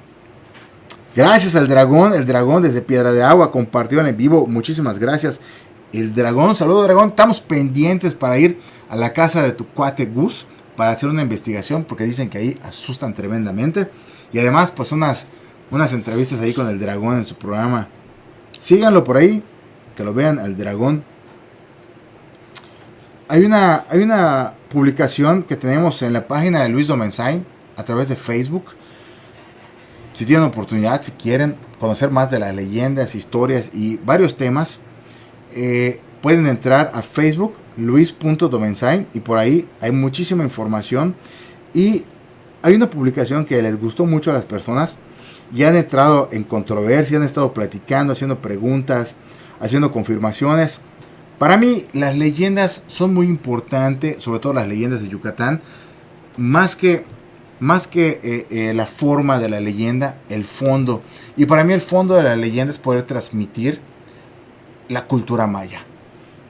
Speaker 1: Gracias al dragón, el dragón desde Piedra de Agua compartió en el vivo, muchísimas gracias. El dragón, saludo dragón, estamos pendientes para ir a la casa de tu cuate Gus para hacer una investigación, porque dicen que ahí asustan tremendamente. Y además pues unas entrevistas ahí con el dragón en su programa. Síganlo por ahí, que lo vean al dragón. hay una publicación que tenemos en la página de Luis Domenzain a través de Facebook. Si tienen oportunidad, si quieren conocer más de las leyendas, historias y varios temas, pueden entrar a Facebook, luis.domenzain, y por ahí hay muchísima información. Y hay una publicación que les gustó mucho a las personas y han entrado en controversia, han estado platicando, haciendo preguntas, haciendo confirmaciones. Para mí las leyendas son muy importantes, sobre todo las leyendas de Yucatán, más que la forma de la leyenda, el fondo. Y para mí el fondo de la leyenda es poder transmitir la cultura maya.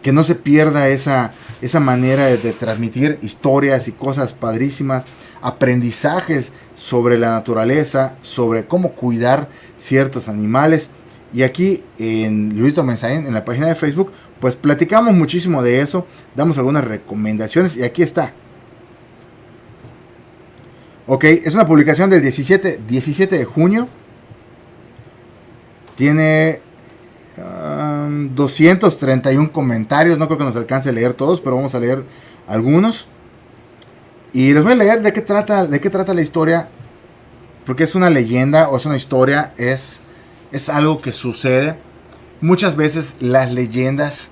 Speaker 1: Que no se pierda esa manera de transmitir historias y cosas padrísimas, aprendizajes sobre la naturaleza, sobre cómo cuidar ciertos animales. Y aquí en Luis Domenzain, en la página de Facebook, pues platicamos muchísimo de eso, damos algunas recomendaciones y aquí está. Ok, es una publicación del 17 de junio. Tiene 231 comentarios. No creo que nos alcance a leer todos, pero vamos a leer algunos. Y les voy a leer de qué trata la historia. Porque es una leyenda o es una historia, es algo que sucede. Muchas veces las leyendas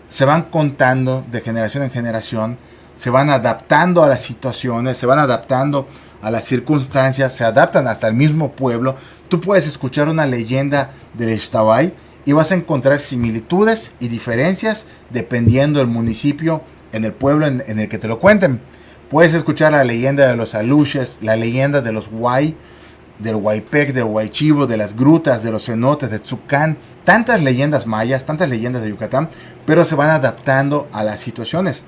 Speaker 1: se van contando de generación en generación, se van adaptando a las situaciones, se van adaptando a las circunstancias, se adaptan hasta el mismo pueblo. Tú puedes escuchar una leyenda del Ixtabay y vas a encontrar similitudes y diferencias dependiendo del municipio, en el pueblo en el que te lo cuenten. Puedes escuchar la leyenda de los aluches, la leyenda de los Huay, del Huaypec, del Huaychivo, de las grutas, de los cenotes, de Tzucán. Tantas leyendas mayas, tantas leyendas de Yucatán, pero se van adaptando a las situaciones.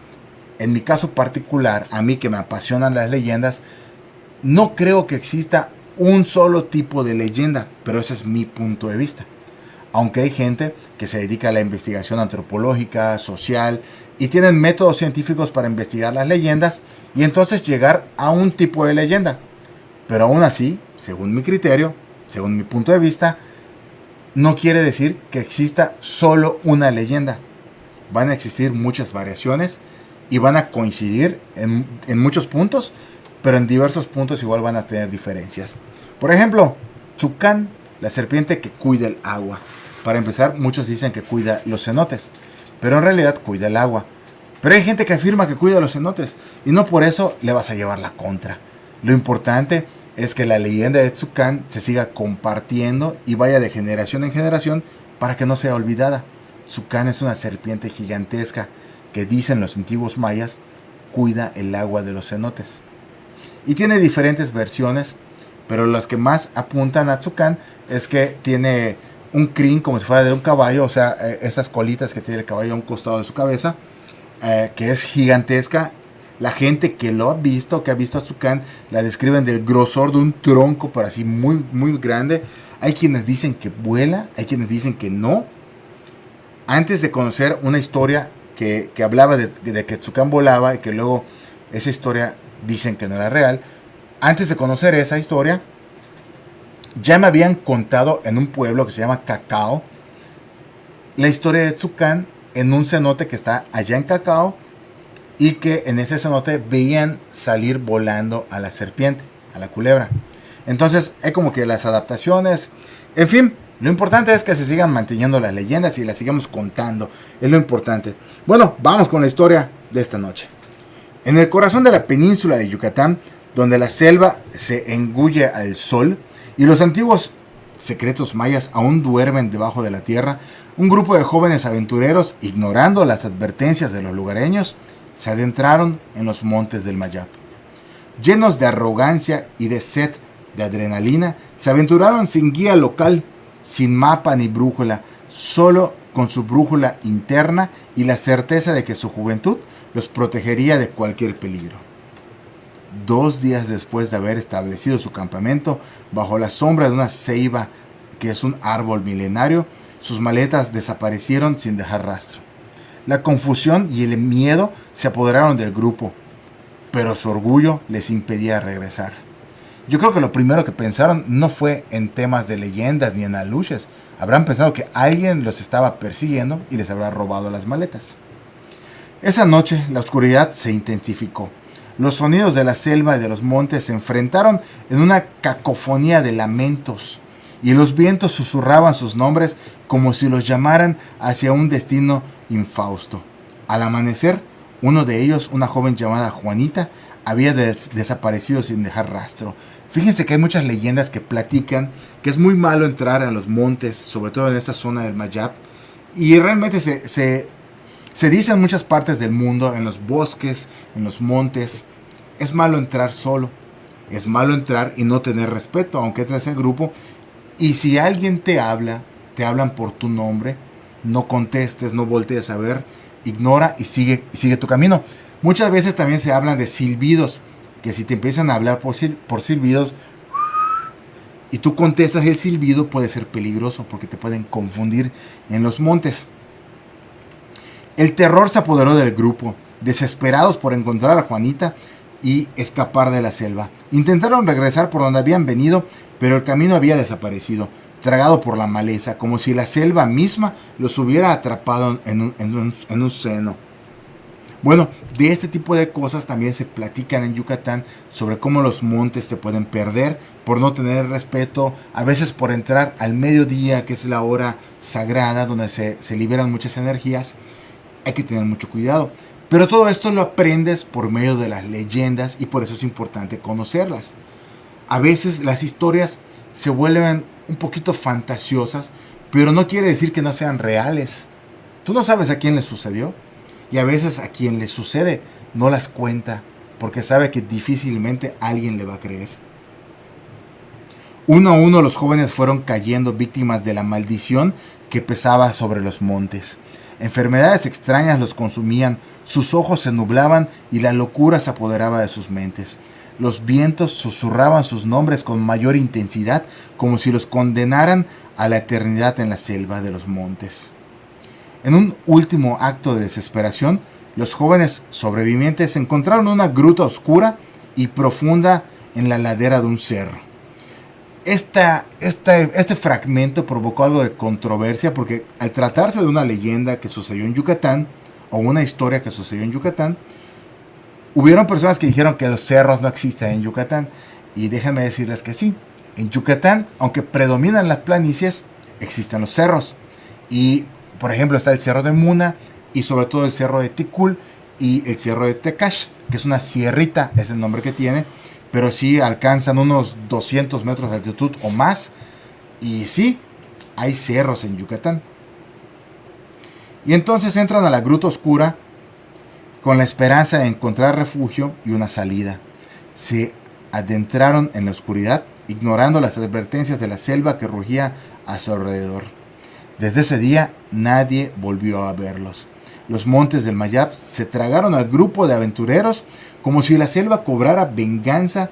Speaker 1: En mi caso particular, a mí que me apasionan las leyendas, no creo que exista un solo tipo de leyenda, pero ese es mi punto de vista. Aunque hay gente que se dedica a la investigación antropológica, social, y tienen métodos científicos para investigar las leyendas y entonces llegar a un tipo de leyenda. Pero aún así, según mi criterio, según mi punto de vista, no quiere decir que exista solo una leyenda. Van a existir muchas variaciones y van a coincidir en muchos puntos, pero en diversos puntos igual van a tener diferencias. Por ejemplo, Tzucán, la serpiente que cuida el agua. Para empezar, muchos dicen que cuida los cenotes, pero en realidad cuida el agua. Pero hay gente que afirma que cuida los cenotes y no por eso le vas a llevar la contra. Lo importante es que la leyenda de Tzucán se siga compartiendo y vaya de generación en generación para que no sea olvidada. Tzucán es una serpiente gigantesca que, dicen los antiguos mayas, cuida el agua de los cenotes. Y tiene diferentes versiones, pero las que más apuntan a Tzucán es que tiene un crin como si fuera de un caballo, o sea, estas colitas que tiene el caballo a un costado de su cabeza, que es gigantesca. La gente que lo ha visto, que ha visto a Tzucán, la describen del grosor de un tronco, pero así muy, muy grande. Hay quienes dicen que vuela, hay quienes dicen que no. Antes de conocer una historia que hablaba de que Tzucán volaba y que luego esa historia dicen que no era real, antes de conocer esa historia, ya me habían contado en un pueblo que se llama Cacao la historia de Tzucán en un cenote que está allá en Cacao, y que en ese cenote veían salir volando a la serpiente, a la culebra. Entonces hay como que las adaptaciones, en fin, lo importante es que se sigan manteniendo las leyendas y las sigamos contando, es lo importante. Bueno, vamos con la historia de esta noche. En el corazón de la península de Yucatán, donde la selva se engulle al sol y los antiguos secretos mayas aún duermen debajo de la tierra, un grupo de jóvenes aventureros, ignorando las advertencias de los lugareños, se adentraron en los montes del Mayap. Llenos de arrogancia y de sed de adrenalina, se aventuraron sin guía local, sin mapa ni brújula, solo con su brújula interna y la certeza de que su juventud los protegería de cualquier peligro. 2 días después de haber establecido su campamento bajo la sombra de una ceiba, que es un árbol milenario, sus maletas desaparecieron sin dejar rastro. La confusión y el miedo se apoderaron del grupo, pero su orgullo les impedía regresar. Yo creo que lo primero que pensaron no fue en temas de leyendas ni en aluches. Habrán pensado que alguien los estaba persiguiendo y les habrá robado las maletas. Esa noche la oscuridad se intensificó. Los sonidos de la selva y de los montes se enfrentaron en una cacofonía de lamentos, y los vientos susurraban sus nombres como si los llamaran hacia un destino infausto. Al amanecer, uno de ellos, una joven llamada Juanita, había desaparecido sin dejar rastro. Fíjense que hay muchas leyendas que platican que es muy malo entrar a los montes, sobre todo en esta zona del Mayab, y realmente se dice en muchas partes del mundo, en los bosques, en los montes, es malo entrar solo, es malo entrar y no tener respeto, aunque entres en grupo. Y si alguien te hablan por tu nombre, no contestes, no voltees a ver, ignora y sigue tu camino. Muchas veces también se hablan de silbidos, que si te empiezan a hablar por silbidos y tú contestas el silbido, puede ser peligroso porque te pueden confundir en los montes. El terror se apoderó del grupo, desesperados por encontrar a Juanita y escapar de la selva. Intentaron regresar por donde habían venido, pero el camino había desaparecido, tragado por la maleza, como si la selva misma los hubiera atrapado en un seno. Bueno, de este tipo de cosas también se platican en Yucatán, sobre cómo los montes te pueden perder por no tener respeto, a veces por entrar al mediodía, que es la hora sagrada donde se liberan muchas energías. Hay que tener mucho cuidado. Pero todo esto lo aprendes por medio de las leyendas y por eso es importante conocerlas. A veces las historias se vuelven un poquito fantasiosas, pero no quiere decir que no sean reales. Tú no sabes a quién le sucedió, y a veces a quien le sucede no las cuenta porque sabe que difícilmente alguien le va a creer. Uno a uno los jóvenes fueron cayendo víctimas de la maldición que pesaba sobre los montes. Enfermedades extrañas los consumían, sus ojos se nublaban y la locura se apoderaba de sus mentes. Los vientos susurraban sus nombres con mayor intensidad, como si los condenaran a la eternidad en la selva de los montes. En un último acto de desesperación, los jóvenes sobrevivientes encontraron una gruta oscura y profunda en la ladera de un cerro. Este fragmento provocó algo de controversia porque al tratarse de una leyenda que sucedió en Yucatán, o una historia que sucedió en Yucatán, hubieron personas que dijeron que los cerros no existen en Yucatán. Y déjenme decirles que sí. En Yucatán, aunque predominan las planicies, existen los cerros. Y, por ejemplo, está el Cerro de Muna y sobre todo el Cerro de Ticul y el Cerro de Tecash, que es una sierrita, es el nombre que tiene, pero sí alcanzan unos 200 metros de altitud o más. Y sí, hay cerros en Yucatán. Y entonces entran a la gruta oscura con la esperanza de encontrar refugio y una salida. Se adentraron en la oscuridad, ignorando las advertencias de la selva que rugía a su alrededor. Desde ese día nadie volvió a verlos. Los montes del Mayab se tragaron al grupo de aventureros como si la selva cobrara venganza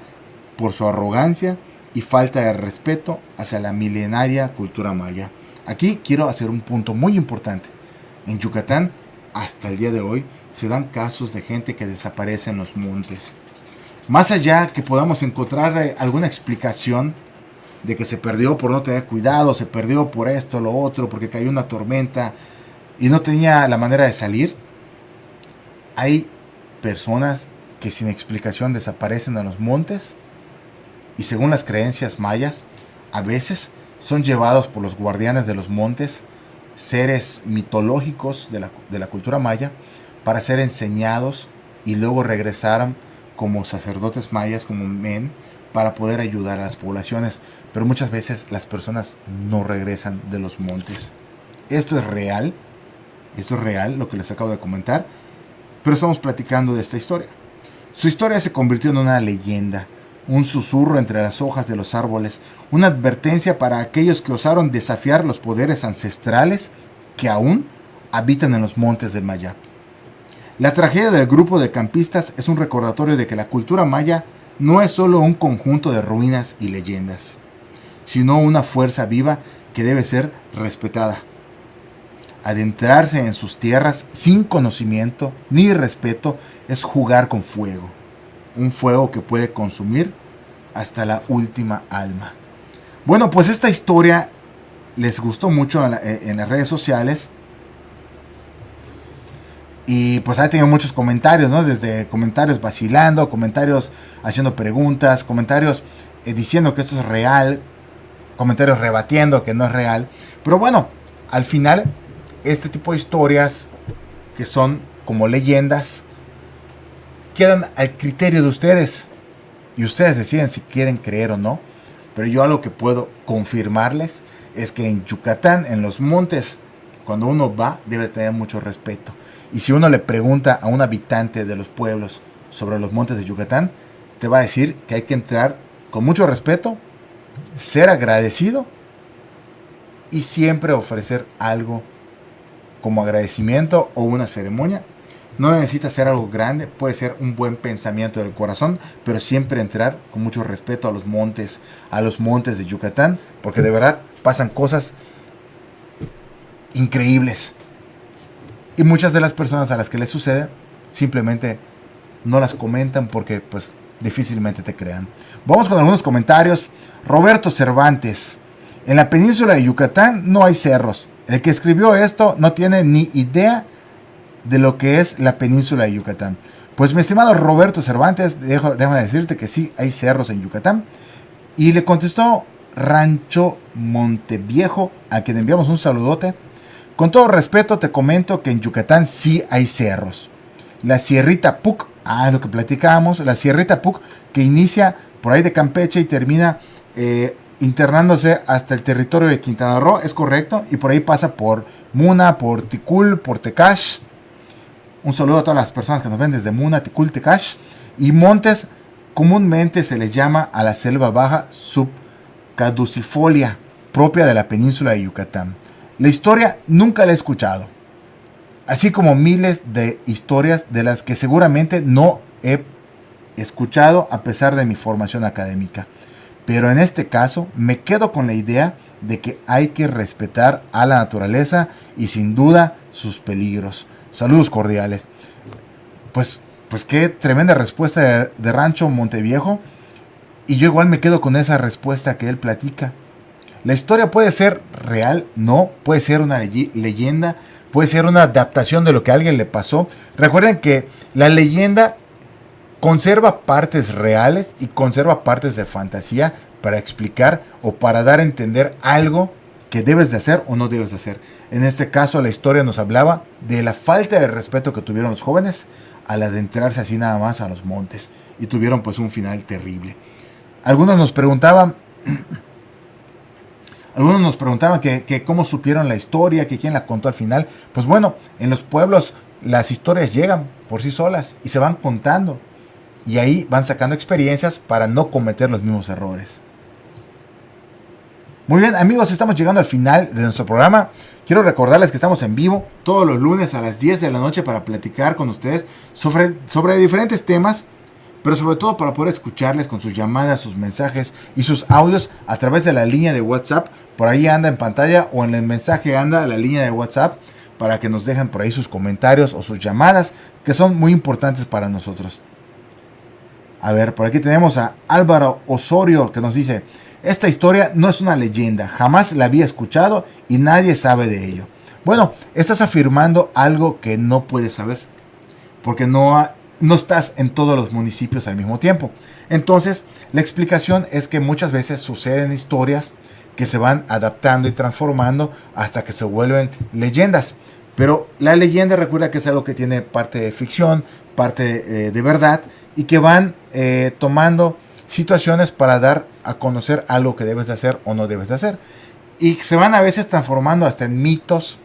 Speaker 1: por su arrogancia y falta de respeto hacia la milenaria cultura maya. Aquí quiero hacer un punto muy importante. En Yucatán, hasta el día de hoy, se dan casos de gente que desaparece en los montes. Más allá que podamos encontrar alguna explicación de que se perdió por no tener cuidado, se perdió por esto, lo otro, porque cayó una tormenta y no tenía la manera de salir, hay personas que sin explicación desaparecen en los montes y según las creencias mayas, a veces son llevados por los guardianes de los montes, seres mitológicos de la cultura maya, para ser enseñados y luego regresaran como sacerdotes mayas, como men, para poder ayudar a las poblaciones. Pero muchas veces las personas no regresan de los montes. Esto es real lo que les acabo de comentar, pero estamos platicando de esta historia. Su historia se convirtió en una leyenda, un susurro entre las hojas de los árboles, una advertencia para aquellos que osaron desafiar los poderes ancestrales que aún habitan en los montes del Mayab. La tragedia del grupo de campistas es un recordatorio de que la cultura maya no es solo un conjunto de ruinas y leyendas, sino una fuerza viva que debe ser respetada. Adentrarse en sus tierras sin conocimiento ni respeto es jugar con fuego, un fuego que puede consumir hasta la última alma. Bueno, pues esta historia les gustó mucho en las redes sociales Y pues ha tenido muchos comentarios, ¿no? Desde comentarios vacilando, comentarios haciendo preguntas, comentarios diciendo que esto es real, comentarios rebatiendo que no es real. Pero bueno, al final, este tipo de historias que son como leyendas quedan al criterio de ustedes. Y ustedes deciden si quieren creer o no. Pero yo algo que puedo confirmarles es que en Yucatán, en los montes, cuando uno va, debe tener mucho respeto. Y si uno le pregunta a un habitante de los pueblos sobre los montes de Yucatán, te va a decir que hay que entrar con mucho respeto, ser agradecido y siempre ofrecer algo como agradecimiento o una ceremonia. No necesita ser algo grande, puede ser un buen pensamiento del corazón, pero siempre entrar con mucho respeto a los montes de Yucatán, porque de verdad pasan cosas increíbles. Y muchas de las personas a las que les sucede simplemente no las comentan porque pues difícilmente te crean. Vamos con algunos comentarios. Roberto Cervantes: en la península de Yucatán no hay cerros. El que escribió esto no tiene ni idea de lo que es la península de Yucatán. Pues mi estimado Roberto Cervantes, déjame decirte que sí hay cerros en Yucatán. Y le contestó Rancho Monteviejo, a quien enviamos un saludote: con todo respeto te comento que en Yucatán sí hay cerros. La Sierrita Puc, lo que platicábamos, la Sierrita Puc que inicia por ahí de Campeche y termina internándose hasta el territorio de Quintana Roo, es correcto, y por ahí pasa por Muna, por Ticul, por Tecash. Un saludo a todas las personas que nos ven desde Muna, Ticul, Tecash. Y montes, comúnmente se les llama a la selva baja subcaducifolia, propia de la península de Yucatán. La historia nunca la he escuchado, así como miles de historias de las que seguramente no he escuchado a pesar de mi formación académica. Pero en este caso me quedo con la idea de que hay que respetar a la naturaleza y sin duda sus peligros. Saludos cordiales. Pues qué tremenda respuesta de Rancho Monteviejo. Y yo igual me quedo con esa respuesta que él platica. La historia puede ser real, no, puede ser una leyenda, puede ser una adaptación de lo que a alguien le pasó. Recuerden que la leyenda conserva partes reales y conserva partes de fantasía para explicar o para dar a entender algo que debes de hacer o no debes de hacer. En este caso la historia nos hablaba de la falta de respeto que tuvieron los jóvenes al adentrarse así nada más a los montes y tuvieron pues un final terrible. Algunos nos preguntaban que cómo supieron la historia, que quién la contó al final. Pues bueno, en los pueblos las historias llegan por sí solas y se van contando. Y ahí van sacando experiencias para no cometer los mismos errores. Muy bien, amigos, estamos llegando al final de nuestro programa. Quiero recordarles que estamos en vivo todos los lunes a las 10 de la noche para platicar con ustedes sobre diferentes temas, pero sobre todo para poder escucharles con sus llamadas, sus mensajes y sus audios a través de la línea de WhatsApp. Por ahí anda en pantalla o en el mensaje anda la línea de WhatsApp para que nos dejen por ahí sus comentarios o sus llamadas, que son muy importantes para nosotros. A ver, por aquí tenemos a Álvaro Osorio que nos dice: esta historia no es una leyenda, jamás la había escuchado y nadie sabe de ello. Bueno, estás afirmando algo que no puedes saber, porque no estás en todos los municipios al mismo tiempo. Entonces, la explicación es que muchas veces suceden historias que se van adaptando y transformando hasta que se vuelven leyendas. Pero la leyenda, recuerda que es algo que tiene parte de ficción, parte de verdad, y que van tomando situaciones para dar a conocer algo que debes de hacer o no debes de hacer. Y se van a veces transformando hasta en mitos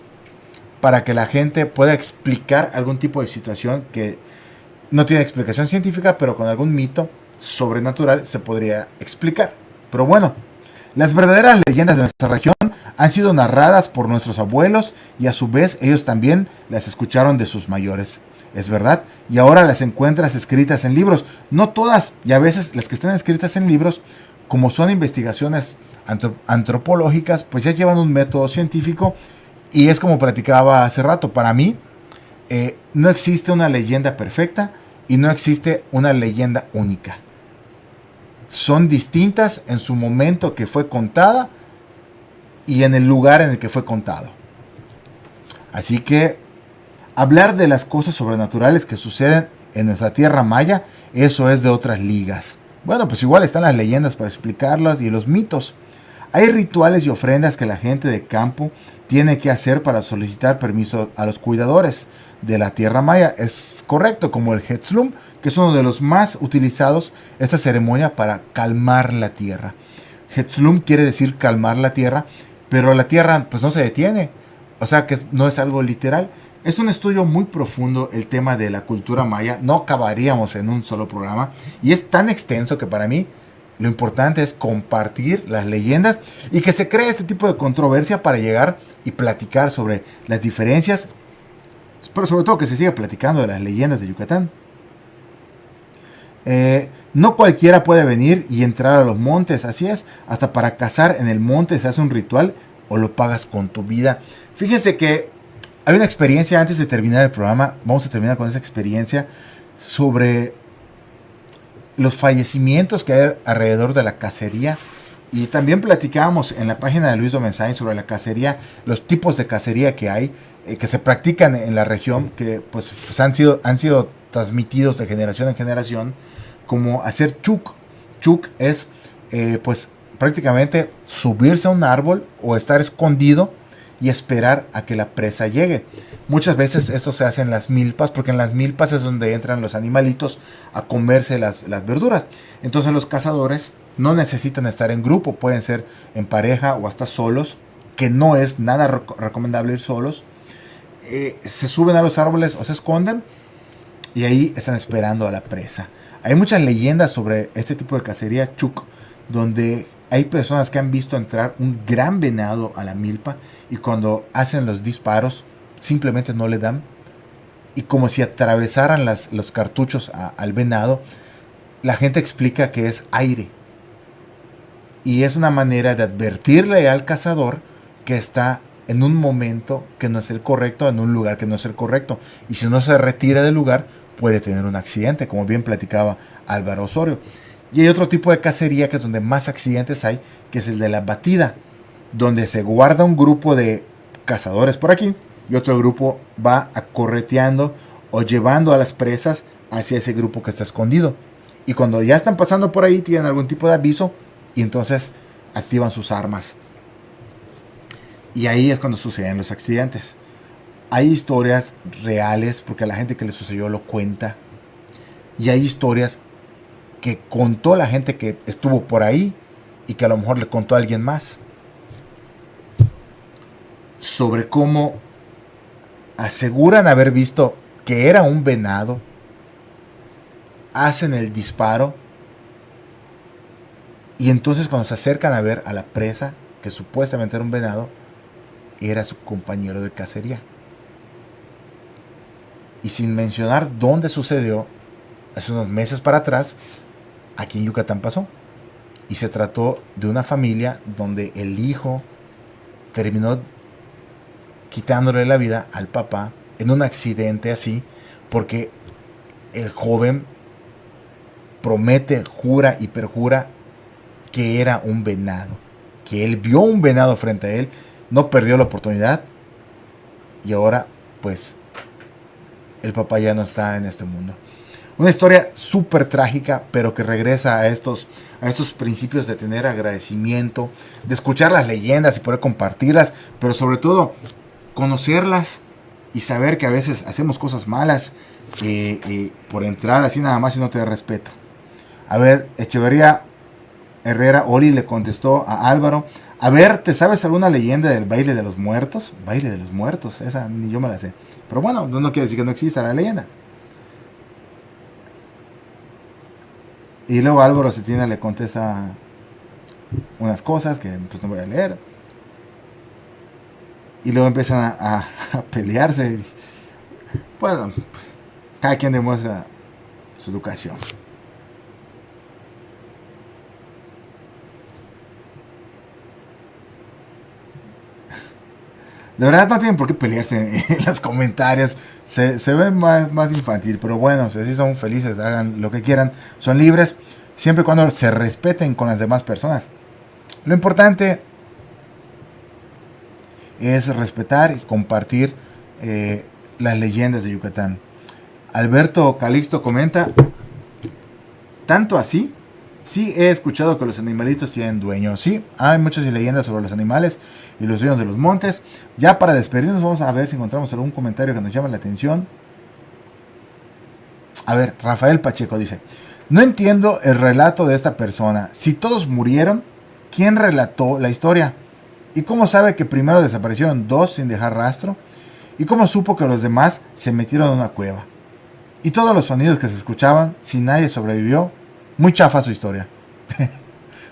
Speaker 1: para que la gente pueda explicar algún tipo de situación que no tiene explicación científica, pero con algún mito sobrenatural se podría explicar. Pero bueno, las verdaderas leyendas de nuestra región han sido narradas por nuestros abuelos y a su vez ellos también las escucharon de sus mayores. Es verdad, y ahora las encuentras escritas en libros. No todas, y a veces las que están escritas en libros, como son investigaciones antropológicas, pues ya llevan un método científico. Y es como platicaba hace rato, para mí no existe una leyenda perfecta y no existe una leyenda única. Son distintas en su momento que fue contada y en el lugar en el que fue contado. Así que Hablar de las cosas sobrenaturales que suceden en nuestra tierra maya, eso es de otras ligas. Bueno, pues igual están las leyendas para explicarlas y los mitos. Hay rituales y ofrendas que la gente de campo tiene que hacer para solicitar permiso a los cuidadores de la tierra maya. Es correcto, como el Hetzlum, que es uno de los más utilizados, esta ceremonia para calmar la tierra. Hetzlum quiere decir calmar la tierra, pero la tierra pues no se detiene, o sea que no es algo literal. Es un estudio muy profundo el tema de la cultura maya, no acabaríamos en un solo programa y es tan extenso que para mí lo importante es compartir las leyendas y que se cree este tipo de controversia para llegar y platicar sobre las diferencias, pero sobre todo que se siga platicando de las leyendas de Yucatán. No cualquiera puede venir y entrar a los montes, así es, hasta para cazar en el monte se hace un ritual o lo pagas con tu vida. Fíjense que hay una experiencia antes de terminar el programa, vamos a terminar con esa experiencia sobre los fallecimientos que hay alrededor de la cacería. Y también platicábamos en la página de Luis Domenzain sobre la cacería, los tipos de cacería que hay, que se practican en la región, que pues han sido transmitidos de generación en generación, como hacer chuk. Chuk es pues prácticamente subirse a un árbol o estar escondido y esperar a que la presa llegue. Muchas veces esto se hace en las milpas, porque en las milpas es donde entran los animalitos a comerse las verduras. Entonces los cazadores no necesitan estar en grupo, pueden ser en pareja o hasta solos, que no es nada recomendable ir solos. Se suben a los árboles o se esconden y ahí están esperando a la presa. Hay muchas leyendas sobre este tipo de cacería chuk, donde hay personas que han visto entrar un gran venado a la milpa y cuando hacen los disparos simplemente no le dan, y como si atravesaran los cartuchos al venado. La gente explica que es aire y es una manera de advertirle al cazador que está en un momento que no es el correcto, en un lugar que no es el correcto, y si no se retira del lugar puede tener un accidente, como bien platicaba Álvaro Osorio. Y hay otro tipo de cacería que es donde más accidentes hay, que es el de la batida, donde se guarda un grupo de cazadores por aquí y otro grupo va correteando o llevando a las presas hacia ese grupo que está escondido. Y cuando ya están pasando por ahí tienen algún tipo de aviso y entonces activan sus armas. Y ahí es cuando suceden los accidentes. Hay historias reales porque a la gente que le sucedió lo cuenta. Y hay historias que contó la gente que estuvo por ahí y que a lo mejor le contó a alguien más sobre cómo aseguran haber visto que era un venado, hacen el disparo y entonces cuando se acercan a ver a la presa, que supuestamente era un venado, era su compañero de cacería. Y sin mencionar dónde sucedió, hace unos meses para atrás, aquí en Yucatán pasó. Y se trató de una familia donde el hijo terminó quitándole la vida al papá en un accidente así, porque el joven promete, jura y perjura que era un venado, que él vio un venado frente a él, no perdió la oportunidad y ahora pues el papá ya no está en este mundo. Una historia súper trágica, pero que regresa a estos principios de tener agradecimiento, de escuchar las leyendas y poder compartirlas, pero sobre todo conocerlas y saber que a veces hacemos cosas malas por entrar así nada más y no tener respeto. A ver, Echeverría Herrera Oli le contestó a Álvaro: a ver, ¿te sabes alguna leyenda del baile de los muertos? Baile de los muertos, esa ni yo me la sé. Pero bueno, no quiere decir que no exista la leyenda. Y luego Álvaro Cetina le contesta unas cosas que pues no voy a leer. Y luego empiezan a pelearse. Bueno, cada quien demuestra su educación. De verdad no tienen por qué pelearse en los comentarios. Se ve más infantil. Pero bueno, si son felices, hagan lo que quieran. Son libres. Siempre y cuando se respeten con las demás personas. Lo importante es respetar y compartir las leyendas de Yucatán. Alberto Calixto comenta, ¿tanto así? Sí, he escuchado que los animalitos tienen dueños. Sí, hay muchas leyendas sobre los animales y los dueños de los montes. Ya para despedirnos, vamos a ver si encontramos algún comentario que nos llame la atención. A ver, Rafael Pacheco dice, no entiendo el relato de esta persona. Si todos murieron, ¿quién relató la historia? ¿Y cómo sabe que primero desaparecieron 2 sin dejar rastro? ¿Y cómo supo que los demás se metieron en una cueva? Y todos los sonidos que se escuchaban, si nadie sobrevivió, muy chafa su historia.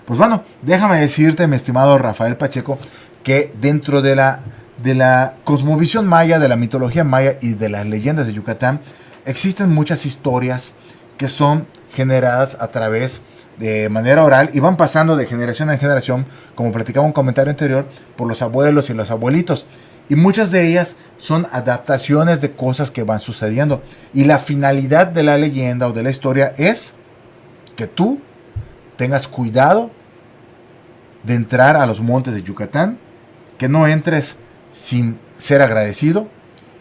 Speaker 1: Pues bueno, déjame decirte, mi estimado Rafael Pacheco, que dentro de la cosmovisión maya, de la mitología maya y de las leyendas de Yucatán, existen muchas historias que son generadas a través de manera oral y van pasando de generación en generación, como platicaba un comentario anterior, por los abuelos y los abuelitos. Y muchas de ellas son adaptaciones de cosas que van sucediendo. Y la finalidad de la leyenda o de la historia es que tú tengas cuidado de entrar a los montes de Yucatán, que no entres sin ser agradecido,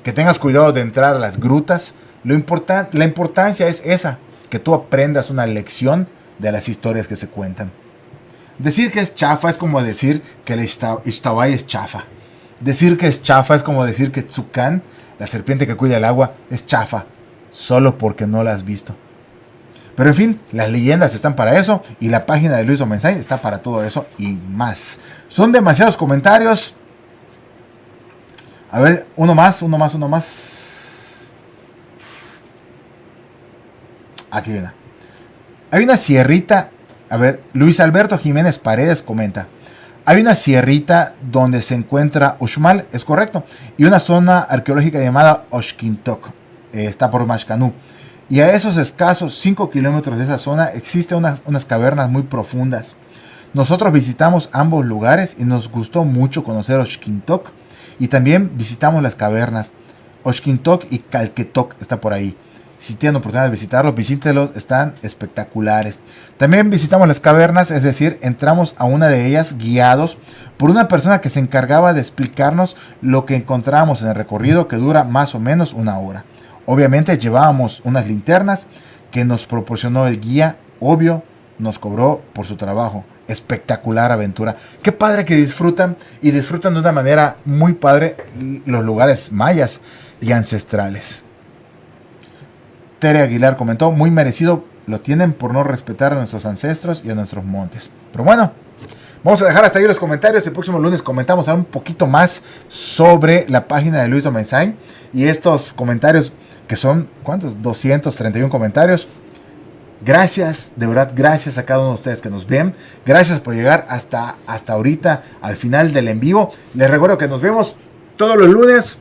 Speaker 1: que tengas cuidado de entrar a las grutas. La importancia es esa, que tú aprendas una lección de las historias que se cuentan. Decir que es chafa es como decir que el Ixtabay es chafa. Decir que es chafa es como decir que Tzucán, la serpiente que cuida el agua, es chafa, solo porque no la has visto. Pero en fin, las leyendas están para eso y la página de Luis Omensain está para todo eso y más. Son demasiados comentarios. A ver, uno más. Aquí viene. Hay una sierrita. A ver, Luis Alberto Jiménez Paredes comenta. Hay una sierrita donde se encuentra Uxmal, es correcto, y una zona arqueológica llamada Oxquintoc, está por Maxcanú. Y a esos escasos 5 kilómetros de esa zona existen unas cavernas muy profundas. Nosotros visitamos ambos lugares y nos gustó mucho conocer Oxquintoc. Y también visitamos las cavernas. Oxquintoc y Calquetoc está por ahí. Si tienen oportunidad de visitarlos, visítenlos, están espectaculares. También visitamos las cavernas, es decir, entramos a una de ellas guiados por una persona que se encargaba de explicarnos lo que encontrábamos en el recorrido, que dura más o menos 1 hora. Obviamente llevábamos unas linternas que nos proporcionó el guía, obvio, nos cobró por su trabajo. Espectacular aventura. Qué padre que disfrutan y disfrutan de una manera muy padre los lugares mayas y ancestrales. Tere Aguilar comentó, muy merecido lo tienen por no respetar a nuestros ancestros y a nuestros montes. Pero bueno, vamos a dejar hasta ahí los comentarios. El próximo lunes comentamos un poquito más sobre la página de Luis Omensain y estos comentarios que son, ¿cuántos? 231 comentarios. Gracias, de verdad, gracias a cada uno de ustedes que nos ven. Gracias por llegar hasta ahorita, al final del en vivo. Les recuerdo que nos vemos todos los lunes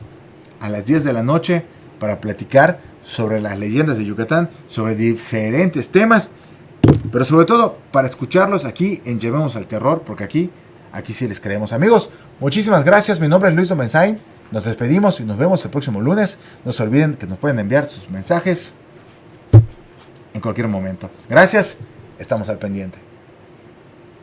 Speaker 1: a las 10 de la noche para platicar sobre las leyendas de Yucatán, sobre diferentes temas, pero sobre todo para escucharlos aquí en Llevemos al Terror, porque aquí sí les creemos. Amigos, muchísimas gracias. Mi nombre es Luis Omensain. Nos despedimos y nos vemos el próximo lunes. No se olviden que nos pueden enviar sus mensajes en cualquier momento. Gracias, estamos al pendiente.